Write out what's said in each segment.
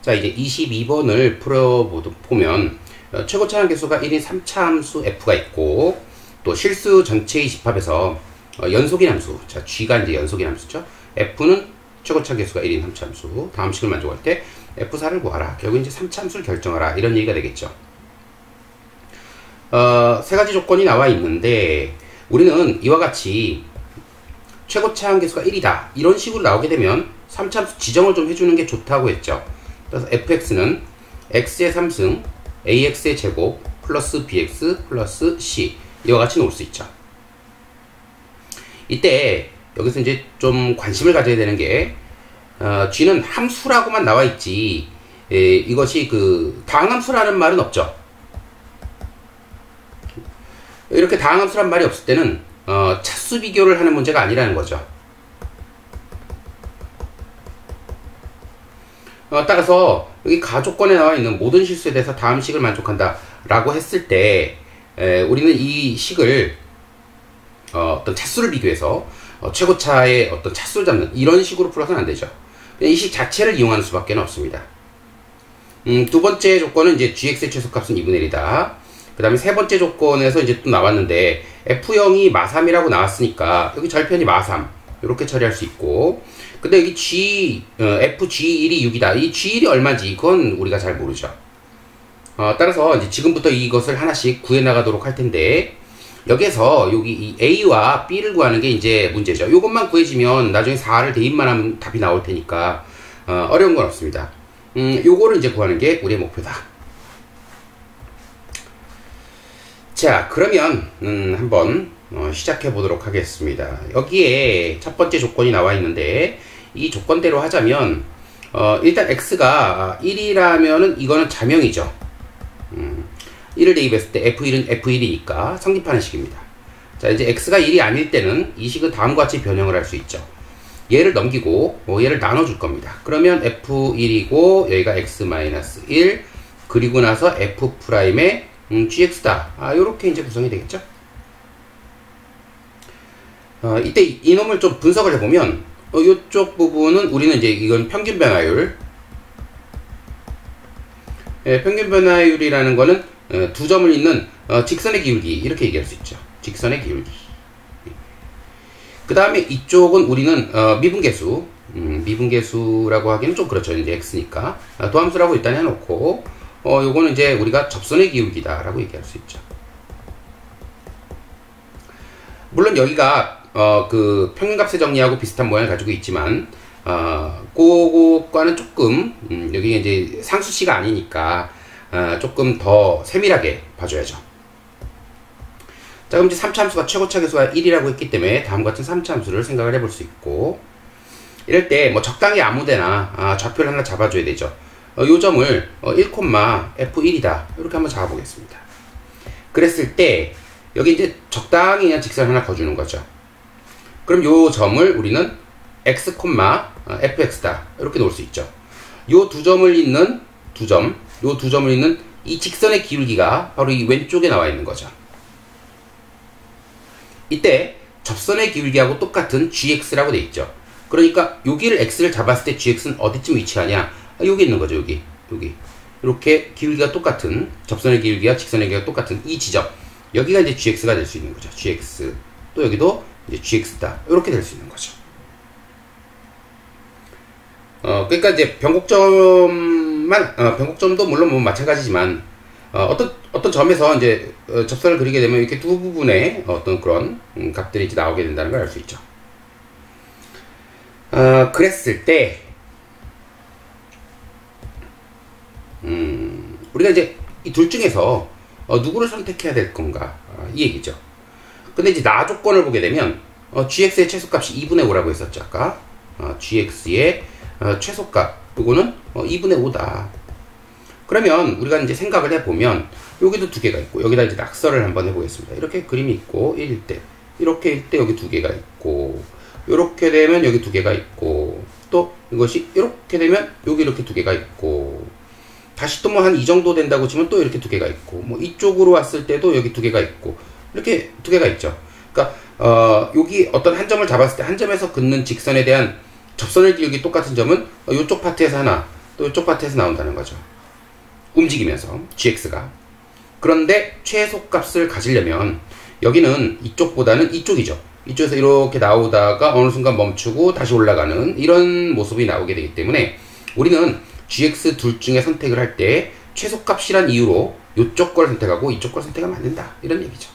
자, 이제 22번을 풀어보면 최고 차항 개수가 1인 3차 함수 f가 있고, 또 실수 전체의 집합에서 연속인 함수, 자 g가 이제 연속인 함수죠. f는 최고 차항 개수가 1인 3차 함수, 다음 식을 만족할 때 f4를 구하라. 결국 이제 3차 함수를 결정하라, 이런 얘기가 되겠죠. 세 가지 조건이 나와 있는데, 우리는 이와 같이 최고 차항 개수가 1이다 이런 식으로 나오게 되면 3차 함수 지정을 좀 해주는 게 좋다고 했죠. 그래서 fx는 x의 3승 ax의 제곱 플러스 bx 플러스 c, 이와 같이 놓을 수 있죠. 이때 여기서 이제 좀 관심을 가져야 되는 게, g는 함수라고만 나와 있지, 이것이 그 다항함수라는 말은 없죠. 이렇게 다항함수란 말이 없을 때는 차수 비교를 하는 문제가 아니라는 거죠. 따라서 여기 가조건에 나와 있는 모든 실수에 대해서 다음 식을 만족한다 라고 했을 때, 우리는 이 식을 어떤 차수를 비교해서 최고차의 어떤 차수를 잡는 이런 식으로 풀어서는 안 되죠. 이 식 자체를 이용하는 수밖에 없습니다. 두 번째 조건은 이제 gx의 최소값은 2분의 1이다. 그 다음에 세 번째 조건에서 이제 또 나왔는데, f0이 마3이라고 나왔으니까 여기 절편이 마3 이렇게 처리할 수 있고, 근데 여기 fg1이 6이다. 이 g1이 얼마인지 그건 우리가 잘 모르죠. 따라서 이제 지금부터 이것을 하나씩 구해 나가도록 할 텐데, 여기에서 여기 이 a와 b를 구하는 게 이제 문제죠. 이것만 구해지면 나중에 4를 대입만 하면 답이 나올 테니까 어려운 건 없습니다. 요거를 이제 구하는 게 우리의 목표다. 자, 그러면 한번 시작해 보도록 하겠습니다. 여기에 첫 번째 조건이 나와 있는데, 이 조건대로 하자면 일단 x가 1이라면은 이거는 자명이죠. 1을 대입했을 때 f1은 f1이니까 성립하는 식입니다. 자, 이제 x가 1이 아닐 때는 이 식은 다음과 같이 변형을 할 수 있죠. 얘를 넘기고 얘를 나눠줄 겁니다. 그러면 f1이고 여기가 x-1, 그리고 나서 f'의 gx다. 요렇게 이제 구성이 되겠죠. 이때 이놈을 좀 분석을 해보면, 이쪽 부분은 우리는 이제 이건 평균 변화율. 평균 변화율이라는 거는 두 점을 잇는 직선의 기울기, 이렇게 얘기할 수 있죠. 직선의 기울기. 그 다음에 이쪽은 우리는 미분계수. 미분계수라고 하기는 좀 그렇죠. 이제 x니까 도함수라고 일단 해놓고, 요거는 이제 우리가 접선의 기울기다 라고 얘기할 수 있죠. 물론 여기가 그 평균값의 정리하고 비슷한 모양을 가지고 있지만, 그거과는 조금 여기 이제 상수식이 아니니까 조금 더 세밀하게 봐줘야죠. 자, 그럼 이제 3차 함수가 최고차 개수가 1이라고 했기 때문에 다음과 같은 3차 함수를 생각을 해볼 수 있고, 이럴 때 뭐 적당히 아무데나 좌표를 하나 잡아줘야 되죠. 요 점을 1, f1이다 이렇게 한번 잡아보겠습니다. 그랬을 때 여기 이제 적당히 그냥 직선 하나 거주는 거죠. 그럼 요 점을 우리는 x, fx다 이렇게 놓을 수 있죠. 요 두 점을 잇는 요 두 점을 잇는 이 직선의 기울기가 바로 이 왼쪽에 나와 있는 거죠. 이때 접선의 기울기하고 똑같은 gx라고 돼 있죠. 그러니까 여기를 x를 잡았을 때 gx는 어디쯤 위치하냐? 여기 있는 거죠. 여기 이렇게 기울기가 똑같은, 접선의 기울기와 직선의 기울기가 똑같은 이 지점, 여기가 이제 gx가 될 수 있는 거죠. gx, 또 여기도 이제 gx다 이렇게 될 수 있는 거죠. 그러니까 이제 변곡점도 물론 뭐 마찬가지지만, 어떤 점에서 이제 접선을 그리게 되면 이렇게 두 부분의 어떤 그런 값들이 이제 나오게 된다는 걸 알 수 있죠. 그랬을 때 우리가 이제 이 둘 중에서 누구를 선택해야 될 건가, 이 얘기죠. 근데 이제 나 조건을 보게 되면 gx의 최소값이 2분의 5라고 했었죠. 아까 gx의 최소값 요거는 2분의 5다. 그러면 우리가 이제 생각을 해보면 여기도 두 개가 있고, 여기다 이제 낙서를 한번 해보겠습니다. 이렇게 그림이 있고 1일 때, 이렇게 일 때 여기 두 개가 있고, 이렇게 되면 여기 두 개가 있고, 또 이것이 이렇게 되면 여기 이렇게 두 개가 있고, 다시 또 뭐 한 이 정도 된다고 치면 또 이렇게 두 개가 있고, 뭐 이쪽으로 왔을 때도 여기 두 개가 있고, 이렇게 두 개가 있죠. 그러니까 여기 어떤 한 점을 잡았을 때 한 점에서 긋는 직선에 대한 접선의 기울기 똑같은 점은 이쪽 파트에서 하나, 또 이쪽 파트에서 나온다는 거죠. 움직이면서 gx가. 그런데 최소값을 가지려면 여기는 이쪽보다는 이쪽이죠. 이쪽에서 이렇게 나오다가 어느 순간 멈추고 다시 올라가는 이런 모습이 나오게 되기 때문에 우리는 gx 둘 중에 선택을 할 때 최소값이란 이유로 이쪽 걸 선택하고 이쪽 걸 선택하면 안 된다, 이런 얘기죠.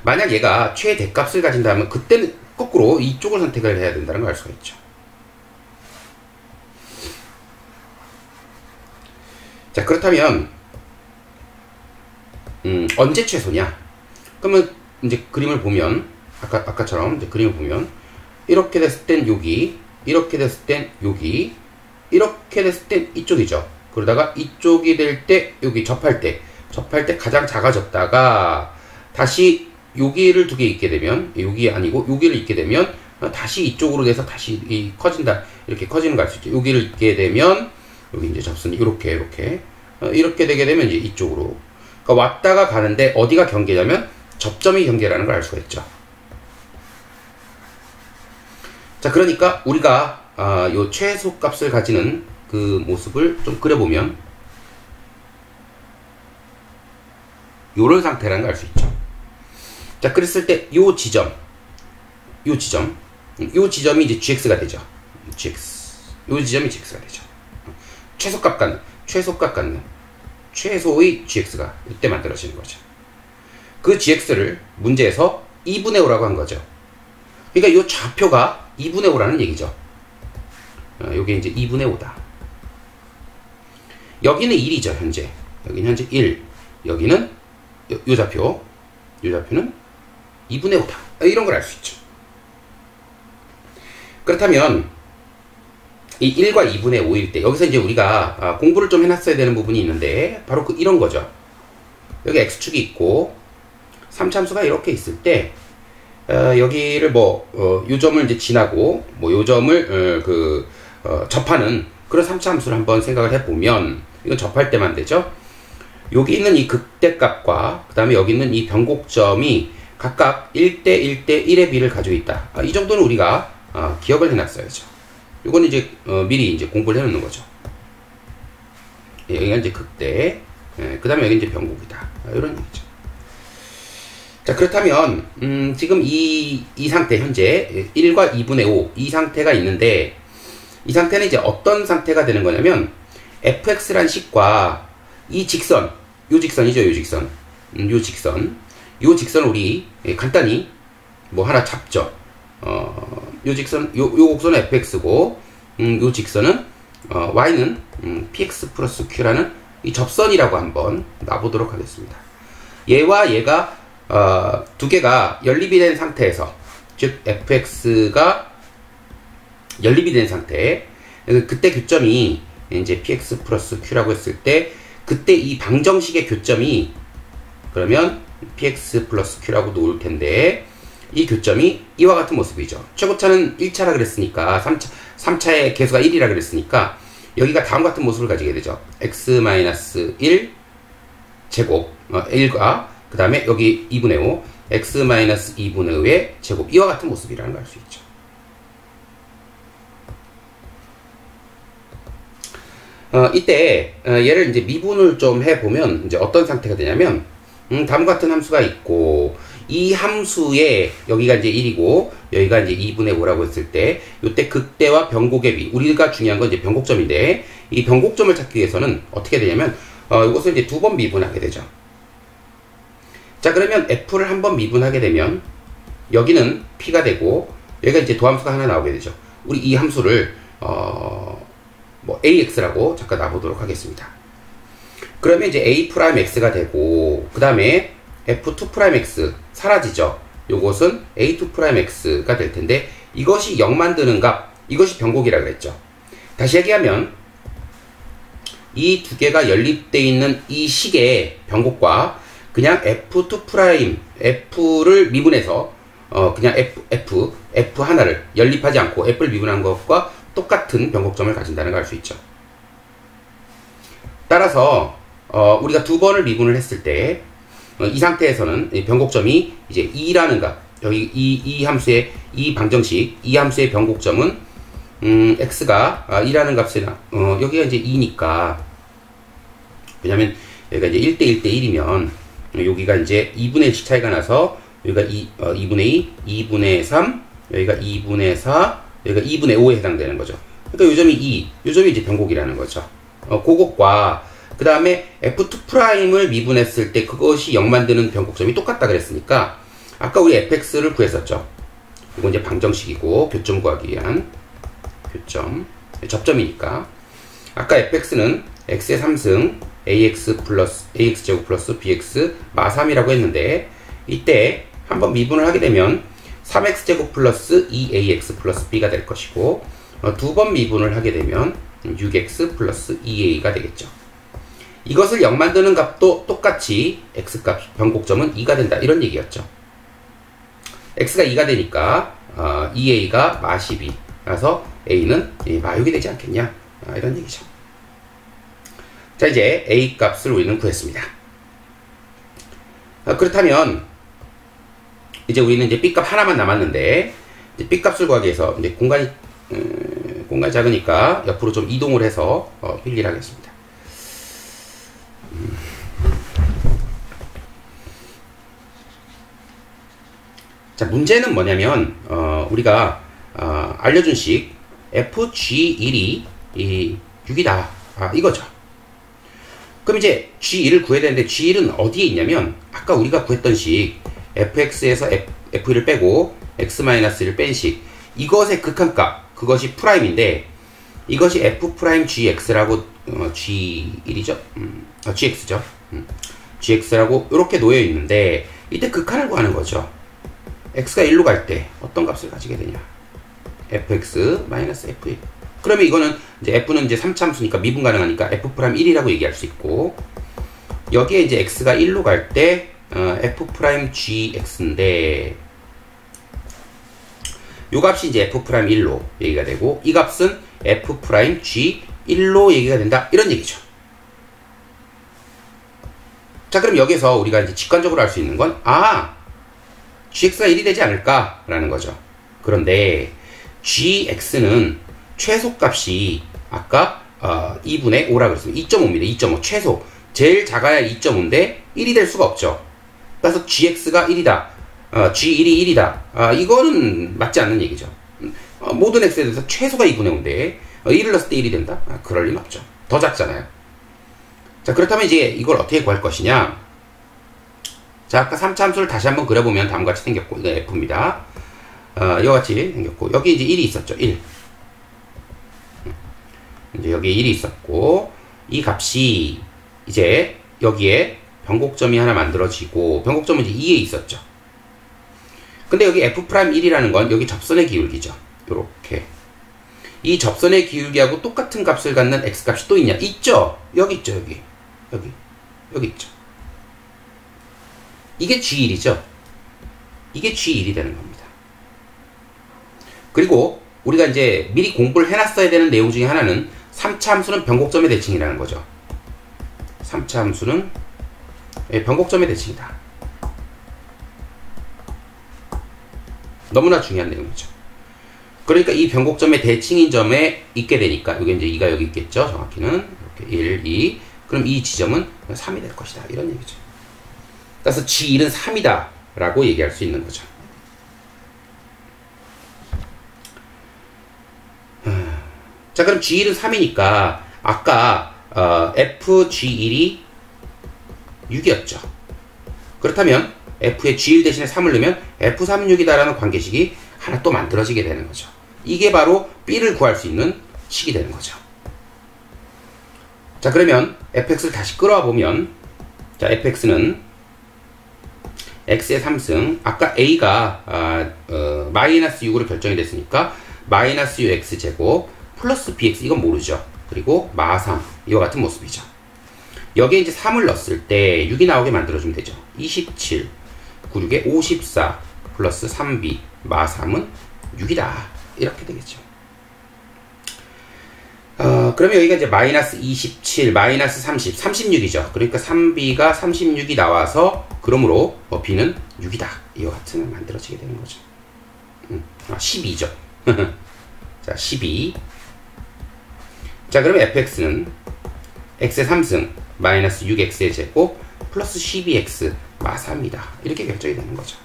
만약 얘가 최대값을 가진다면 그때는 거꾸로 이쪽을 선택을 해야 된다는 걸 알 수가 있죠. 자, 그렇다면 언제 최소냐? 그러면 이제 그림을 보면 아까처럼 이제 그림을 보면 이렇게 됐을 땐 여기, 이렇게 됐을 땐 여기, 이렇게 됐을 땐 이쪽이죠. 그러다가 이쪽이 될 때 여기 접할 때 가장 작아졌다가 다시 여기를 두 개 있게 되면, 여기 아니고 여기를 있게 되면 다시 이쪽으로 돼서 다시 커진다, 이렇게 커지는 걸 알 수 있죠. 여기를 있게 되면 여기 이제 접선이 이렇게 되게 되면 이제 이쪽으로, 그러니까 왔다가 가는데 어디가 경계냐면 접점이 경계라는 걸 알 수가 있죠. 자, 그러니까 우리가 요 최소값을 가지는 그 모습을 좀 그려보면 요런 상태라는 걸 알 수 있죠. 자, 그랬을 때 요 지점이 이제 gx가 되죠. 요 지점이 gx가 되죠. 최소값 갖는 최소의 gx가 이때 만들어지는 거죠. 그 gx를 문제에서 2분의 5라고 한 거죠. 그러니까 이 좌표가 2분의 5라는 얘기죠. 요게 이제 2분의 5다. 여기는 1이죠, 현재. 여기는 현재 1. 여기는 요 좌표는 2분의 5다. 이런 걸 알 수 있죠. 그렇다면 이 1과 2분의 5일 때 여기서 이제 우리가 공부를 좀 해놨어야 되는 부분이 있는데 바로 이런 거죠. 여기 x축이 있고 3참수가 이렇게 있을 때 여기를 요 점을 이제 지나고 요 점을 접하는 그런 3차함수를 한번 생각을 해보면, 이건 접할 때만 되죠. 여기 있는 이 극대값과 그 다음에 여기 있는 이 변곡점이 각각 1대 1대 1의 비를 가지고 있다. 이 정도는 우리가 기억을 해놨어야죠. 이건 이제 미리 이제 공부를 해놓는 거죠. 여기가 이제 극대, 그 다음에 여기 이제 변곡이다. 이런 얘기죠. 자, 그렇다면 지금 이 상태, 현재 1과 2분의 5 이 상태가 있는데, 이 상태는 이제 어떤 상태가 되는 거냐면 fx란 식과 이 직선, 요 직선이죠. 요 직선 우리 간단히 하나 잡죠. 요 직선, 요 곡선은 fx고 요 직선은 y는 px 플러스 q라는 이 접선이라고 한번 놔보도록 하겠습니다. 얘와 얘가 두 개가 연립이 된 상태에서, 즉 fx가 연립이 된 상태, 그때 교점이 이제 px 플러스 q라고 했을 때 그때 이 방정식의 교점이 그러면 px 플러스 q라고 놓을 텐데, 이 교점이 이와 같은 모습이죠. 최고차는 1차라 그랬으니까 3차의 개수가 1이라 그랬으니까 여기가 다음 같은 모습을 가지게 되죠. x-1 제곱 1과 그 다음에 여기 2분의 5 x-2분의 5의 제곱, 이와 같은 모습이라는 걸 알 수 있죠. 이때 얘를 이제 미분을 좀 해보면 이제 어떤 상태가 되냐면 다음과 같은 함수가 있고, 이 함수에 여기가 이제 1이고 여기가 이제 2분의 5라고 했을 때 이때 극대와 변곡의 비, 우리가 중요한 건 이제 변곡점인데, 이 변곡점을 찾기 위해서는 어떻게 되냐면 이것을 이제 두 번 미분하게 되죠. 자, 그러면 f를 한 번 미분하게 되면 여기는 p가 되고 여기가 이제 도함수가 하나 나오게 되죠. 우리 이 함수를 ax라고 잠깐 놔보도록 하겠습니다. 그러면 이제 a'(x가 되고 그 다음에 f2'x 사라지죠. 요것은 a2'x가 될 텐데, 이것이 0 만드는 값, 이것이 변곡이라 그랬죠. 다시 얘기하면 이 두 개가 연립되어 있는 이 식의 변곡과 그냥 f2', f를 미분해서 그냥 f 하나를 연립하지 않고 f를 미분한 것과 똑같은 변곡점을 가진다는 걸 알 수 있죠. 따라서 우리가 두 번을 미분을 했을 때 이 상태에서는 변곡점이 이제 2라는 값, 여기 이 함수의 이 방정식, 이 함수의 변곡점은 x가 2라는 값에 여기가 이제 2니까, 왜냐면 여기가 이제 1대 1대 1이면 여기가 이제 2분의 1씩 차이가 나서 여기가 2분의 2, 2분의 3, 여기가 2분의 4, 여기가 2분의 5에 해당되는 거죠. 그러니까 요점이 2, 요점이 이제 변곡이라는 거죠. 그것과 그 다음에 f2'을 미분했을 때 그것이 0 만드는 변곡점이 똑같다 그랬으니까 아까 우리 fx를 구했었죠. 이건 이제 방정식이고 교점 구하기 위한 교점, 접점이니까 아까 fx는 x의 3승 ax제곱 플러스 bx 마 3이라고 했는데, 이때 한번 미분을 하게 되면 3x제곱 플러스 2ax 플러스 b가 될 것이고, 두 번 미분을 하게 되면 6x 플러스 2a가 되겠죠. 이것을 0 만드는 값도 똑같이 x값 변곡점은 2가 된다, 이런 얘기였죠. x가 2가 되니까 2a가 마 12라서 a는 마 6이 되지 않겠냐, 이런 얘기죠. 자, 이제 a 값을 우리는 구했습니다. 그렇다면 이제 우리는 이제 b 값 하나만 남았는데, 이제 b 값을 구하기 위해서 이제 공간이 작으니까 옆으로 좀 이동을 해서 필기를 하겠습니다. 자, 문제는 뭐냐면 우리가 알려준 식 fg1이 6이다, 이거죠. 그럼 이제 g1을 구해야 되는데 g1은 어디에 있냐면 아까 우리가 구했던 식 fx에서 f1을 빼고 x-1을 뺀 식, 이것의 극한값, 그것이 프라임인데 이것이 f'(gx라고 g1이죠? gx죠? gx라고 이렇게 놓여 있는데, 이때 극한을 구하는 거죠. x가 1로 갈 때 어떤 값을 가지게 되냐, fx-f1. 그러면 이거는 이제 f는 이제 3차함수니까 미분 가능하니까 f'1이라고 얘기할 수 있고, 여기에 이제 x가 1로 갈 때 f'(gx인데 요 값이 이제 f'1로 얘기가 되고, 이 값은 f'(g1로 얘기가 된다, 이런 얘기죠. 자, 그럼 여기서 우리가 이제 직관적으로 할 수 있는 건 gx가 1이 되지 않을까 라는 거죠. 그런데 gx는 최소값이 아까 2분의 5라 그랬습니다. 2.5입니다. 2.5 최소. 제일 작아야 2.5인데 1이 될 수가 없죠. 그래서 gx가 1이다, g1이 1이다, 이거는 맞지 않는 얘기죠. 모든 x에 대해서 최소가 2분의 5인데 1을 넣었을 때 1이 된다? 그럴 리는 없죠. 더 작잖아요. 자, 그렇다면 이제 이걸 어떻게 구할 것이냐. 자, 아까 3차 함수를 다시 한번 그려보면 다음과 같이 생겼고, 이거 f입니다. 이와 같이 생겼고, 여기 이제 1이 있었죠. 1. 이제 여기에 1이 있었고, 이 값이 이제 여기에 변곡점이 하나 만들어지고, 변곡점은 이제 2에 있었죠. 근데 여기 f'1이라는 건 여기 접선의 기울기죠. 요렇게. 이 접선의 기울기하고 똑같은 값을 갖는 x값이 또 있냐? 있죠. 여기 있죠. 여기 있죠. 이게 g1이죠. 이게 g1이 되는 겁니다. 그리고 우리가 이제 미리 공부를 해놨어야 되는 내용 중에 하나는 3차 함수는 변곡점의 대칭이라는 거죠. 3차 함수는 변곡점의 대칭이다. 너무나 중요한 내용이죠. 그러니까 이 변곡점의 대칭인 점에 있게 되니까, 이게 이제 2가 여기 있겠죠. 정확히는 이렇게 1, 2. 그럼 이 지점은 3이 될 것이다, 이런 얘기죠. 그래서 g1은 3이다 라고 얘기할 수 있는 거죠. 자, 그럼 g1은 3이니까 아까 fg1이 6이었죠. 그렇다면 f의 g1 대신에 3을 넣으면 f3은 6이다라는 관계식이 하나 또 만들어지게 되는 거죠. 이게 바로 b를 구할 수 있는 식이 되는 거죠. 자, 그러면 fx를 다시 끌어와 보면, 자, fx는 x의 3승, 아까 a가 마이너스 6으로 결정이 됐으니까 마이너스 6x제곱 플러스 bx, 이건 모르죠. 그리고 마 3, 이와 같은 모습이죠. 여기에 이제 3을 넣었을 때 6이 나오게 만들어주면 되죠. 27, 96에 54 플러스 3b 마 3은 6이다, 이렇게 되겠죠. 그러면 여기가 이제 마이너스 27, 마이너스 30, 36이죠. 그러니까 3b가 36이 나와서, 그러므로 b는 6이다, 이와 같은 걸 만들어지게 되는 거죠. 12죠. 자, 12. 자, 그러면 fx는 x의 3승 마이너스 6x의 제곱 플러스 12x 마4입니다. 이렇게 결정이 되는 거죠.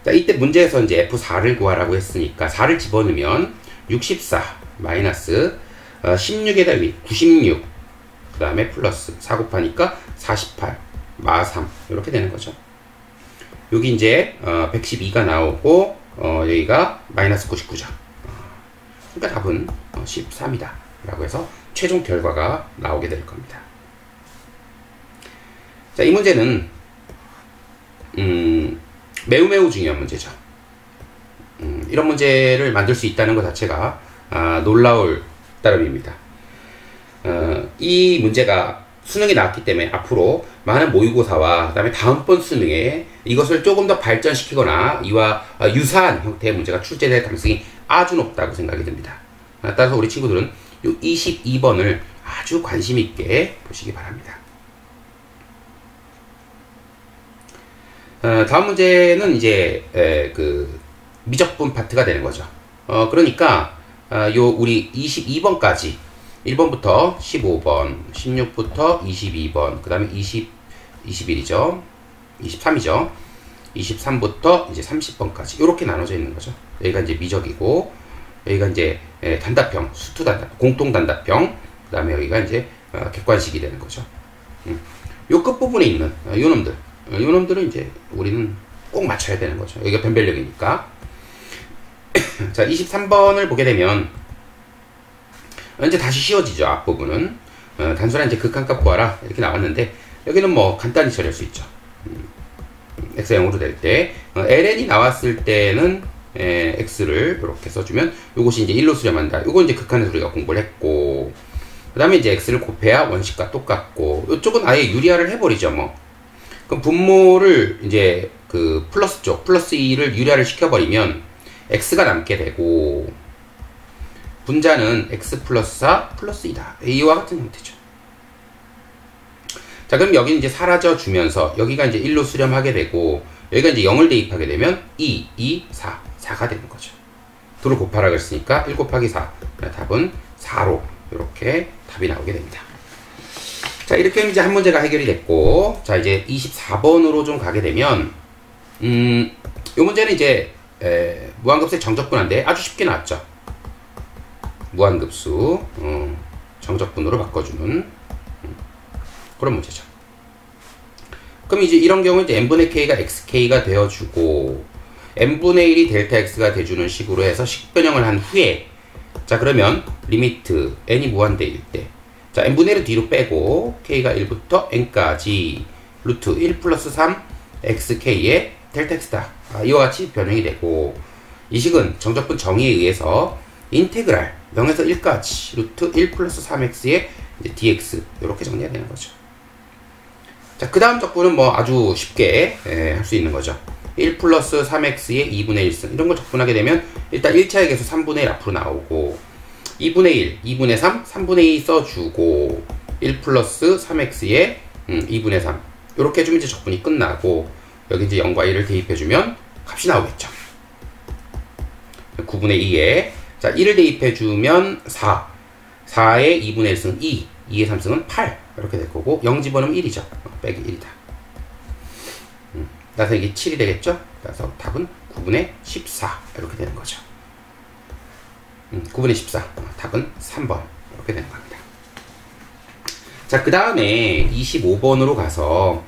자, 이때 문제에서 이제 f4를 구하라고 했으니까 4를 집어넣으면 64 마이너스 16에다 위 96 그 다음에 플러스 4 곱하니까 48 마3 이렇게 되는 거죠. 여기 이제 112가 나오고 여기가 마이너스 99죠. 그러니까 답은 13이다 라고 해서 최종 결과가 나오게 될 겁니다. 자, 이 문제는 매우 중요한 문제죠. 이런 문제를 만들 수 있다는 것 자체가 놀라울 따름입니다. 이 문제가 수능에 나왔기 때문에 앞으로 많은 모의고사와 그 다음에 다음번 수능에 이것을 조금 더 발전시키거나 이와 유사한 형태의 문제가 출제될 가능성이 아주 높다고 생각이 듭니다. 따라서 우리 친구들은 이 22번을 아주 관심 있게 보시기 바랍니다. 다음 문제는 이제 그 미적분 파트가 되는 거죠. 그러니까 요 우리 22번까지 1번부터 15번, 16부터 22번, 그 다음에 21이죠. 23이죠. 23부터 이제 30번까지 이렇게 나눠져 있는 거죠. 여기가 이제 미적이고 여기가 이제 단답형, 수투 단답, 공통 단답형, 그 다음에 여기가 이제 객관식이 되는 거죠. 요 끝부분에 있는 요 놈들은 이제 우리는 꼭 맞춰야 되는 거죠. 여기가 변별력이니까. 자, 23번을 보게 되면 이제 다시 쉬워지죠. 앞부분은 단순한 이제 극한값 구하라 이렇게 나왔는데 여기는 뭐 간단히 처리할 수 있죠. x가 0으로 될 때 ln이 나왔을 때는 x를 이렇게 써주면 요것이 이제 1로 수렴한다. 요거 이제 극한에서 우리가 공부를 했고 그 다음에 이제 x를 곱해야 원식과 똑같고 요쪽은 아예 유리화를 해버리죠. 뭐 그럼 분모를 이제 그 플러스 쪽 플러스 2를 유리화를 시켜버리면 x가 남게 되고 분자는 x 플러스 4 플러스 2다. 이와 같은 형태죠. 자, 그럼 여기는 이제 사라져 주면서 여기가 이제 1로 수렴하게 되고 여기가 이제 0을 대입하게 되면 2, 4, 4가 되는 거죠. 2를 곱하라고 했으니까 1 곱하기 4. 답은 4로 이렇게 답이 나오게 됩니다. 자, 이렇게 이제 한 문제가 해결이 됐고 자, 이제 24번으로 좀 가게 되면 이 문제는 이제 무한급수의 정적분한데 아주 쉽게 나왔죠. 무한급수 정적분으로 바꿔주는 그런 문제죠. 그럼 이제 이런 경우에 이제 n분의 k가 xk가 되어주고 n분의 1이 델타 x가 돼주는 식으로 해서 식변형을 한 후에 자, 그러면 리미트 n이 무한대일 때 자, n분의 1을 뒤로 빼고 k가 1부터 n까지 루트 1 플러스 3 xk의 델타 x다. 이와 같이 변형이 되고 이 식은 정적분 정의에 의해서 인테그랄 0에서 1까지 루트 1 플러스 3x의 이제 dx 이렇게 정리가 되는 거죠. 자, 그 다음 적분은 뭐 아주 쉽게 할 수 있는 거죠. 1 플러스 3x의 2분의 1승 이런 걸 적분하게 되면 일단 1차의 계수 3분의 1 앞으로 나오고 2분의 1, 2분의 3, 3분의 2 써주고 1 플러스 3x의 2분의 3 이렇게 해주면 이제 적분이 끝나고 여기 이제 0과 1을 대입해주면 값이 나오겠죠. 9분의 2에 자, 1을 대입해주면 4 4의 2분의 1승 2 2의 3승은 8 이렇게 될 거고 0 집어넣으면 1이죠. 빼기 1이다. 따라서 이게 7이 되겠죠. 그래서 답은 9분의 14 이렇게 되는 거죠. 9분의 14 답은 3번 이렇게 되는 겁니다. 자, 그 다음에 25번으로 가서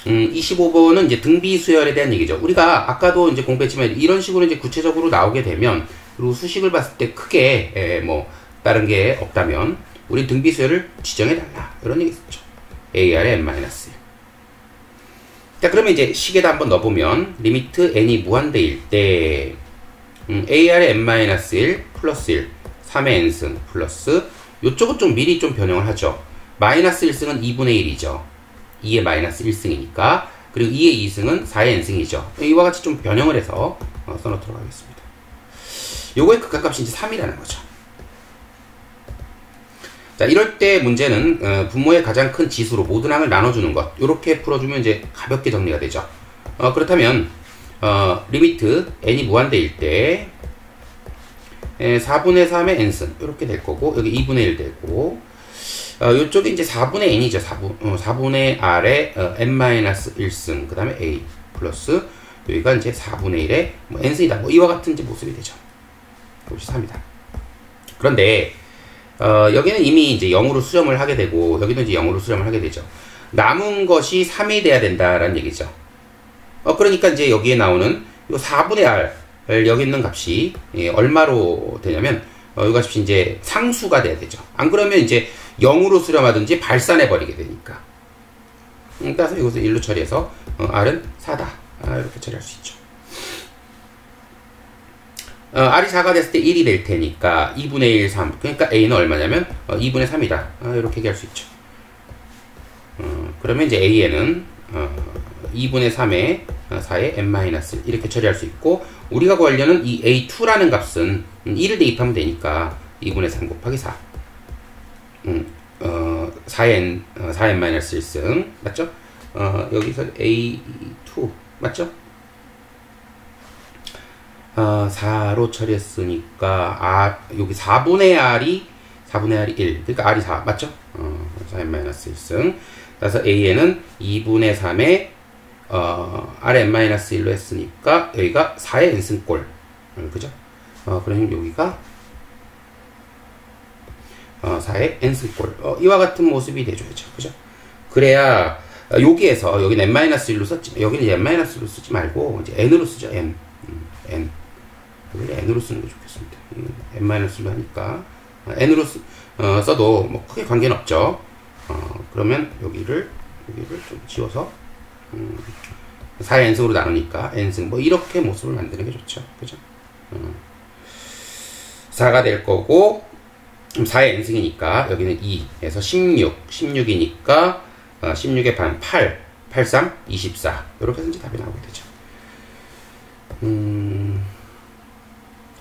25번은 이제 등비 수열에 대한 얘기죠. 우리가 아까도 이제 공부했지만 이런 식으로 이제 구체적으로 나오게 되면 그리고 수식을 봤을 때 크게 뭐 다른 게 없다면 우리 등비 수열을 지정해 달라 이런 얘기 있었죠. AR의 n-1. 자, 그러면 이제 식에다 한번 넣어보면 리미트 n이 무한대일 때 AR의 n-1 플러스 1 3의 n승 플러스 요쪽은 좀 미리 좀 변형을 하죠. 마이너스 1승은 2분의 1이죠. 2의 마이너스 1승이니까 그리고 2의 2승은 4의 n승이죠. 이와 같이 좀 변형을 해서 써놓도록 하겠습니다. 요거의 극한값이 이제 3이라는 거죠. 자, 이럴 때 문제는 분모의 가장 큰 지수로 모든 항을 나눠주는 것 이렇게 풀어주면 이제 가볍게 정리가 되죠. 그렇다면 리미트 n이 무한대일 때 4분의 3의 n승 이렇게 될 거고, 여기 2분의 1 되고, 요쪽이 이제 4분의 n이죠. 4분의 r에 n-1승 그 다음에 a 플러스 여기가 이제 4분의 1에 뭐 n승이다, 뭐 이와 같은 이제 모습이 되죠. 이것이 3이다. 그런데 여기는 이미 이제 0으로 수렴을 하게 되고, 여기도 이제 0으로 수렴을 하게 되죠. 남은 것이 3이 돼야 된다라는 얘기죠. 그러니까 이제 여기에 나오는 이 4분의 r, 여기 있는 값이 얼마로 되냐면, 이 값이 이제 상수가 돼야 되죠. 안 그러면 이제 0으로 수렴하든지 발산해 버리게 되니까. 그래서 이것을 1로 처리해서 r은 4다. 이렇게 처리할 수 있죠. r이 4가 됐을 때 1이 될 테니까 2분의 1, 3. 그러니까 a는 얼마냐면 2분의 3이다. 이렇게 얘기할 수 있죠. 그러면 이제 a에는 2분의 3에 4에 n-1 이렇게 처리할 수 있고, 우리가 구하려는 이 a2라는 값은 1을 대입하면 되니까 2분의 3 곱하기 4 4n-1승 맞죠? 여기서 a2 맞죠? 4로 처리했으니까 여기 4분의 r이 1, 그러니까 r이 4 맞죠? 4n-1승. 그래서 a에는 2분의 3에 rn-1로 했으니까 여기가 4의 n승꼴, 그죠? 그러면 여기가 4의 n승꼴, 이와 같은 모습이 되줘야죠, 그죠? 그래야 여기에서 여기는 n-1로 썼지만 여기는 n-1로 쓰지 말고 이제 n으로 쓰죠. n 여기를 n으로 쓰는 게 좋겠습니다. n-로 하니까 n으로 써도 뭐 크게 관계는 없죠. 그러면 여기를 좀 지워서 4의 n승으로 나누니까 n승 뭐 이렇게 모습을 만드는 게 좋죠, 그죠? 4가 될 거고, 4의 n승이니까 여기는 2에서 16이니까 16의 반 8, 8, 3, 24 이렇게 해서 이제 답이 나오게 되죠.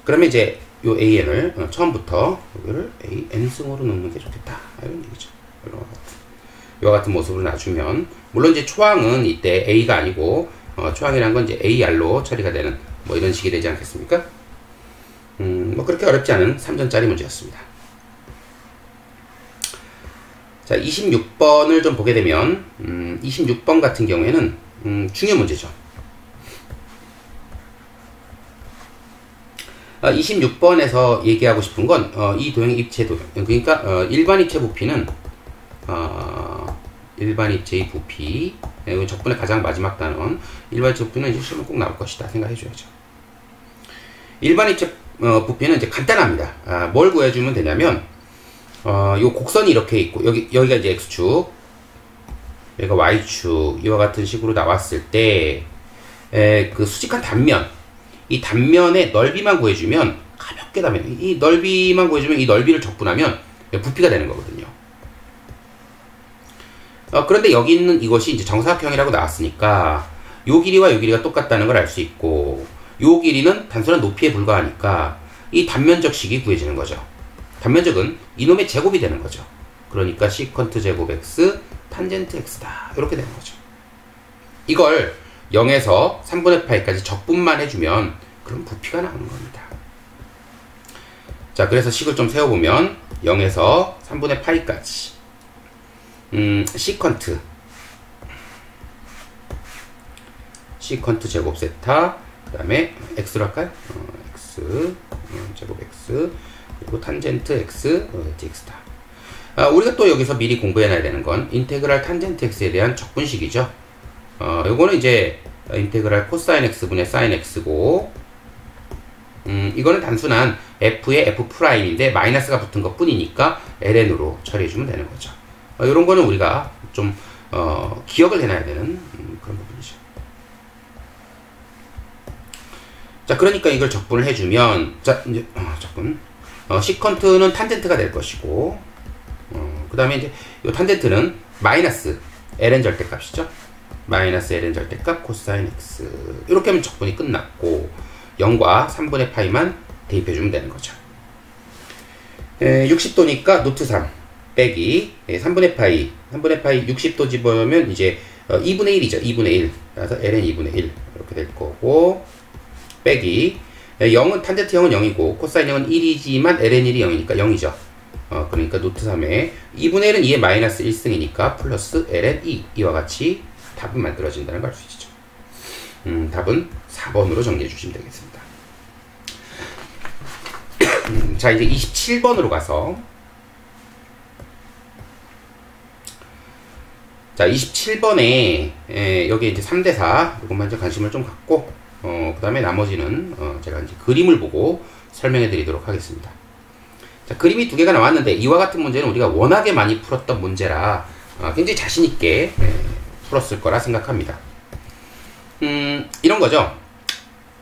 그러면 이제 요 an을 처음부터 여기를 n승으로 넣는 게 좋겠다, 이런 얘기죠. 이와 같은 모습을 놔주면, 물론 이제 초항은 이때 a가 아니고 초항이란 건 이제 ar로 처리가 되는 뭐 이런 식이 되지 않겠습니까? 뭐 그렇게 어렵지 않은 3전짜리 문제였습니다. 자, 26번을 좀 보게 되면 26번 같은 경우에는 중요 문제죠. 26번에서 얘기하고 싶은 건 이 도형의 입체 도형, 그러니까 일반 입체 부피는 일반 입체의 부피, 적분의 가장 마지막 단원, 일반 입체 부피는 이제 시험에 꼭 나올 것이다 생각해 줘야죠. 일반 입체 부피는 이제 간단합니다. 뭘 구해주면 되냐면, 요 곡선이 이렇게 있고, 여기가 이제 x축, 여기가 y축, 이와 같은 식으로 나왔을 때, 그 수직한 단면, 이 단면의 넓이만 구해주면, 가볍게 단면, 이 넓이만 구해주면 이 넓이를 적분하면 부피가 되는 거거든요. 그런데 여기 있는 이것이 이제 정사각형이라고 나왔으니까, 요 길이와 요 길이가 똑같다는 걸 알 수 있고, 요 길이는 단순한 높이에 불과하니까 이 단면적식이 구해지는 거죠. 단면적은 이놈의 제곱이 되는 거죠. 그러니까 시컨트 제곱 x, 탄젠트 x다. 이렇게 되는 거죠. 이걸 0에서 3분의 파이까지 적분만 해주면 그럼 부피가 나오는 겁니다. 자, 그래서 식을 좀 세워보면 0에서 3분의 파이까지 시컨트 제곱 세타, 그 다음에 x로 할까요? x 제곱 x, 그리고 탄젠트 x dx다. 우리가 또 여기서 미리 공부해놔야 되는 건 인테그랄 탄젠트 x에 대한 적분식이죠. 요거는 이제 인테그랄 코사인 x분의 사인 x고, 이거는 단순한 f의 f'인데 마이너스가 붙은 것 뿐이니까 ln으로 처리해주면 되는 거죠. 요런 거는 우리가 좀 기억을 해놔야 되는 그런 부분이죠. 자, 그러니까 이걸 적분을 해주면, 자, 이제 적분, 시컨트는 탄젠트가 될 것이고, 그 다음에 이제 이 탄젠트는 마이너스 ln 절대값이죠. 마이너스 ln 절대값 코사인 x, 이렇게 하면 적분이 끝났고 0과 3분의 파이만 대입해주면 되는 거죠. 60도니까 노트 3 빼기 3분의 파이 60도 집어넣으면 이제 2분의 1이죠. 2분의 1. 그래서 ln 2분의 1 이렇게 이렇게 될 거고, 빼기 0은 탄젠트 0은 0이고 코사인 0은 1이지만 ln1이 0이니까 0이죠. 그러니까 노트 3에 2분의 1은 2의 마이너스 1승이니까 플러스 ln2 이와 같이 답이 만들어진다는 걸 알 수 있죠. 답은 4번으로 정리해 주시면 되겠습니다. 자, 이제 27번으로 가서, 자, 27번에 여기 이제 3대4 이것만 이제 관심을 좀 갖고, 그 다음에 나머지는 제가 이제 그림을 보고 설명해 드리도록 하겠습니다. 자, 그림이 두 개가 나왔는데 이와 같은 문제는 우리가 워낙에 많이 풀었던 문제라 굉장히 자신 있게 풀었을 거라 생각합니다. 이런 거죠.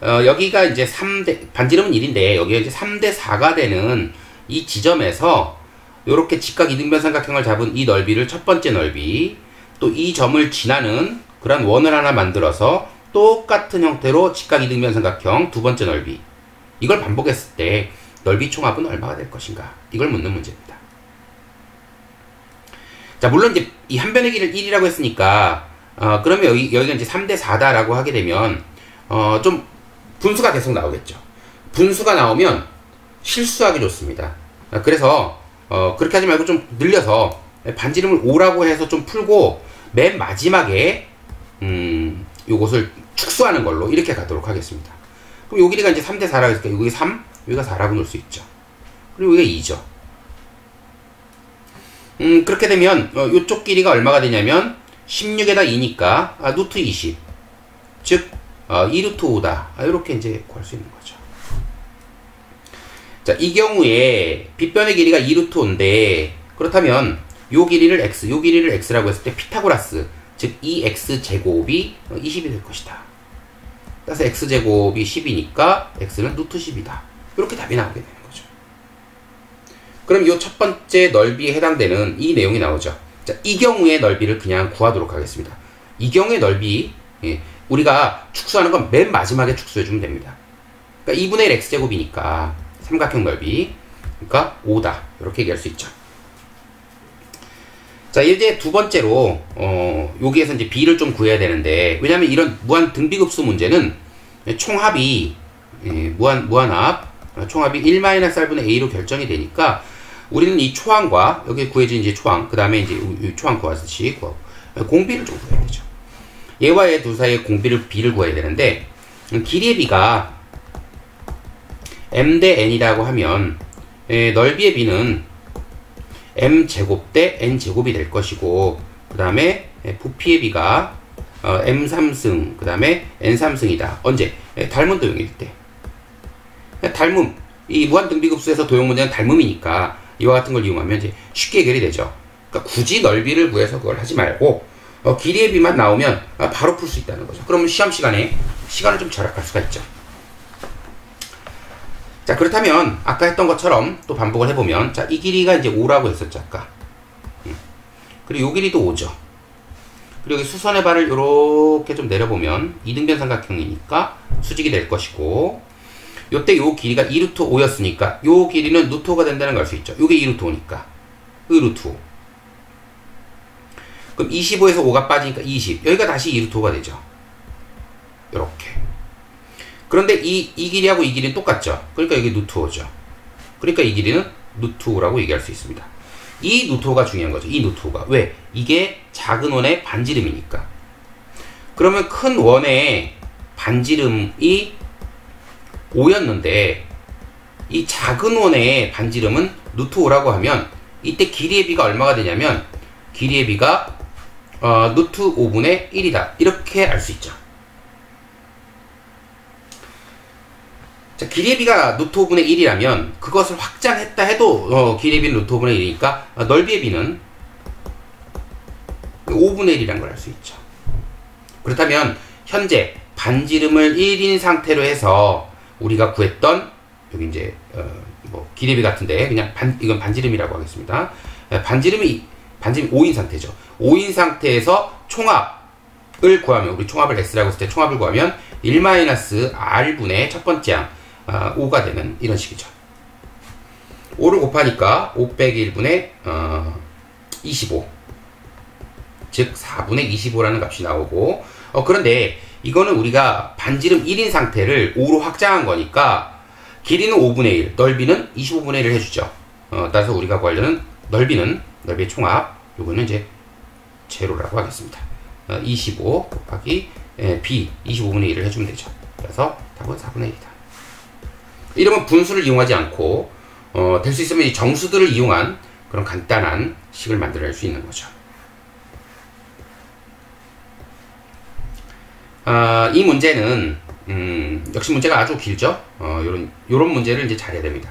여기가 이제 3대, 반지름은 1인데 여기가 이제 3대4가 되는 이 지점에서 이렇게 직각 이등변삼각형을 잡은 이 넓이를 첫 번째 넓이, 또 이 점을 지나는 그런 원을 하나 만들어서 똑같은 형태로 직각 이등변삼각형 두 번째 넓이, 이걸 반복했을 때 넓이 총합은 얼마가 될 것인가, 이걸 묻는 문제입니다. 자, 물론 이제 이 한 변의 길이를 1이라고 했으니까 그러면 여기가 이제 3대4다라고 하게 되면 좀 분수가 계속 나오겠죠. 분수가 나오면 실수하기 좋습니다. 그래서 그렇게 하지 말고 좀 늘려서 반지름을 5라고 해서 좀 풀고 맨 마지막에 요것을 축소하는 걸로 이렇게 가도록 하겠습니다. 그럼 요 길이가 이제 3대4라고 했으니까 여기 3, 여기가 4라고 놓을 수 있죠. 그리고 여기가 2죠. 그렇게 되면 요쪽 길이가 얼마가 되냐면 16에다 2니까 루트 20, 즉 2루트 5다. 이렇게 이제 구할 수 있는 거죠. 자, 이 경우에 빗변의 길이가 2루트 5인데, 그렇다면 요 길이를 x, 요 길이를 x라고 했을 때 피타고라스, 즉 2x 제곱이 20이 될 것이다. 따라서 x제곱이 10이니까 x는 루트 10이다. 이렇게 답이 나오게 되는 거죠. 그럼 이 첫 번째 넓이에 해당되는 이 내용이 나오죠. 자, 이 경우의 넓이를 그냥 구하도록 하겠습니다. 이 경우의 넓이, 우리가 축소하는 건 맨 마지막에 축소해주면 됩니다. 그러니까 2분의 1 x제곱이니까 삼각형 넓이, 그러니까 5다. 이렇게 얘기할 수 있죠. 자, 이제 두 번째로 여기에서 이제 b를 좀 구해야 되는데, 왜냐하면 이런 무한 등비급수 문제는 총합이 무한합 총합이 1-r분의 a로 결정이 되니까 우리는 이 초항과 여기 구해진 이제 초항, 그 다음에 이제 이 초항 구하듯이 구하고 공비를 좀 구해야 되죠. 얘와 얘 둘 사이의 b를 구해야 되는데, 길이의 b가 m 대 n이라고 하면 넓이의 b는 m제곱 대 n제곱이 될 것이고, 그 다음에 부피의 b가 m3승, 그 다음에 n3승이다. 언제? 닮은 도형일 때. 닮음, 이 무한등비급수에서 도형 문제는 닮음이니까 이와 같은 걸 이용하면 이제 쉽게 해결이 되죠. 그러니까 굳이 넓이를 구해서 그걸 하지 말고 길이의 b만 나오면 바로 풀 수 있다는 거죠. 그러면 시험 시간에 시간을 좀 절약할 수가 있죠. 자, 그렇다면 아까 했던 것처럼 또 반복을 해보면, 자, 이 길이가 이제 5라고 했었죠, 아까. 그리고 이 길이도 5죠. 그리고 여기 수선의 발을 이렇게 좀 내려보면 이등변 삼각형이니까 수직이 될 것이고, 요때 요 길이가 2루트 5였으니까 요 길이는 루트 5가 된다는 걸 알 수 있죠. 요게 2루트 5니까 루트 5. 그럼 25에서 5가 빠지니까 20. 여기가 다시 2루트 5가 되죠. 요렇게. 그런데 이 길이하고 이 길이는 똑같죠. 그러니까 여기 루트 5죠. 그러니까 이 길이는 루트 5라고 얘기할 수 있습니다. 이 루트 5가 중요한 거죠. 이 루트 5가. 왜? 이게 작은 원의 반지름이니까. 그러면 큰 원의 반지름이 5였는데 이 작은 원의 반지름은 루트 5라고 하면 이때 길이의 b가 얼마가 되냐면 길이의 b가 루트 5분의 1이다. 이렇게 알 수 있죠. 자, 길이의 b가 루트 5분의 1이라면 그것을 확장했다 해도 길이의 b는 루트 5분의 1이니까 넓이의 b는 5분의 1이라는 걸 알 수 있죠. 그렇다면 현재 반지름을 1인 상태로 해서 우리가 구했던 여기 이제 뭐 길이의 b 같은데 그냥 이건 반지름이라고 하겠습니다. 반지름이 5인 상태죠. 5인 상태에서 총합을 구하면, 우리 총합을 x라고 했을 때 총합을 구하면 1-r분의 첫 번째 항 5가 되는 이런 식이죠. 5를 곱하니까 5 빼기 1분의 25, 즉 4분의 25라는 값이 나오고, 그런데 이거는 우리가 반지름 1인 상태를 5로 확장한 거니까 길이는 5분의 1, 넓이는 25분의 1을 해주죠. 따라서 우리가 구하려는 넓이의 총합, 요거는 이제 제로라고 하겠습니다. 25 곱하기 b 25분의 1을 해주면 되죠. 그래서 답은 4분의 1이다. 이러면 분수를 이용하지 않고 될 수 있으면 이 정수들을 이용한 그런 간단한 식을 만들어낼 수 있는 거죠. 이 문제는 역시 문제가 아주 길죠. 요런 문제를 이제 잘해야 됩니다.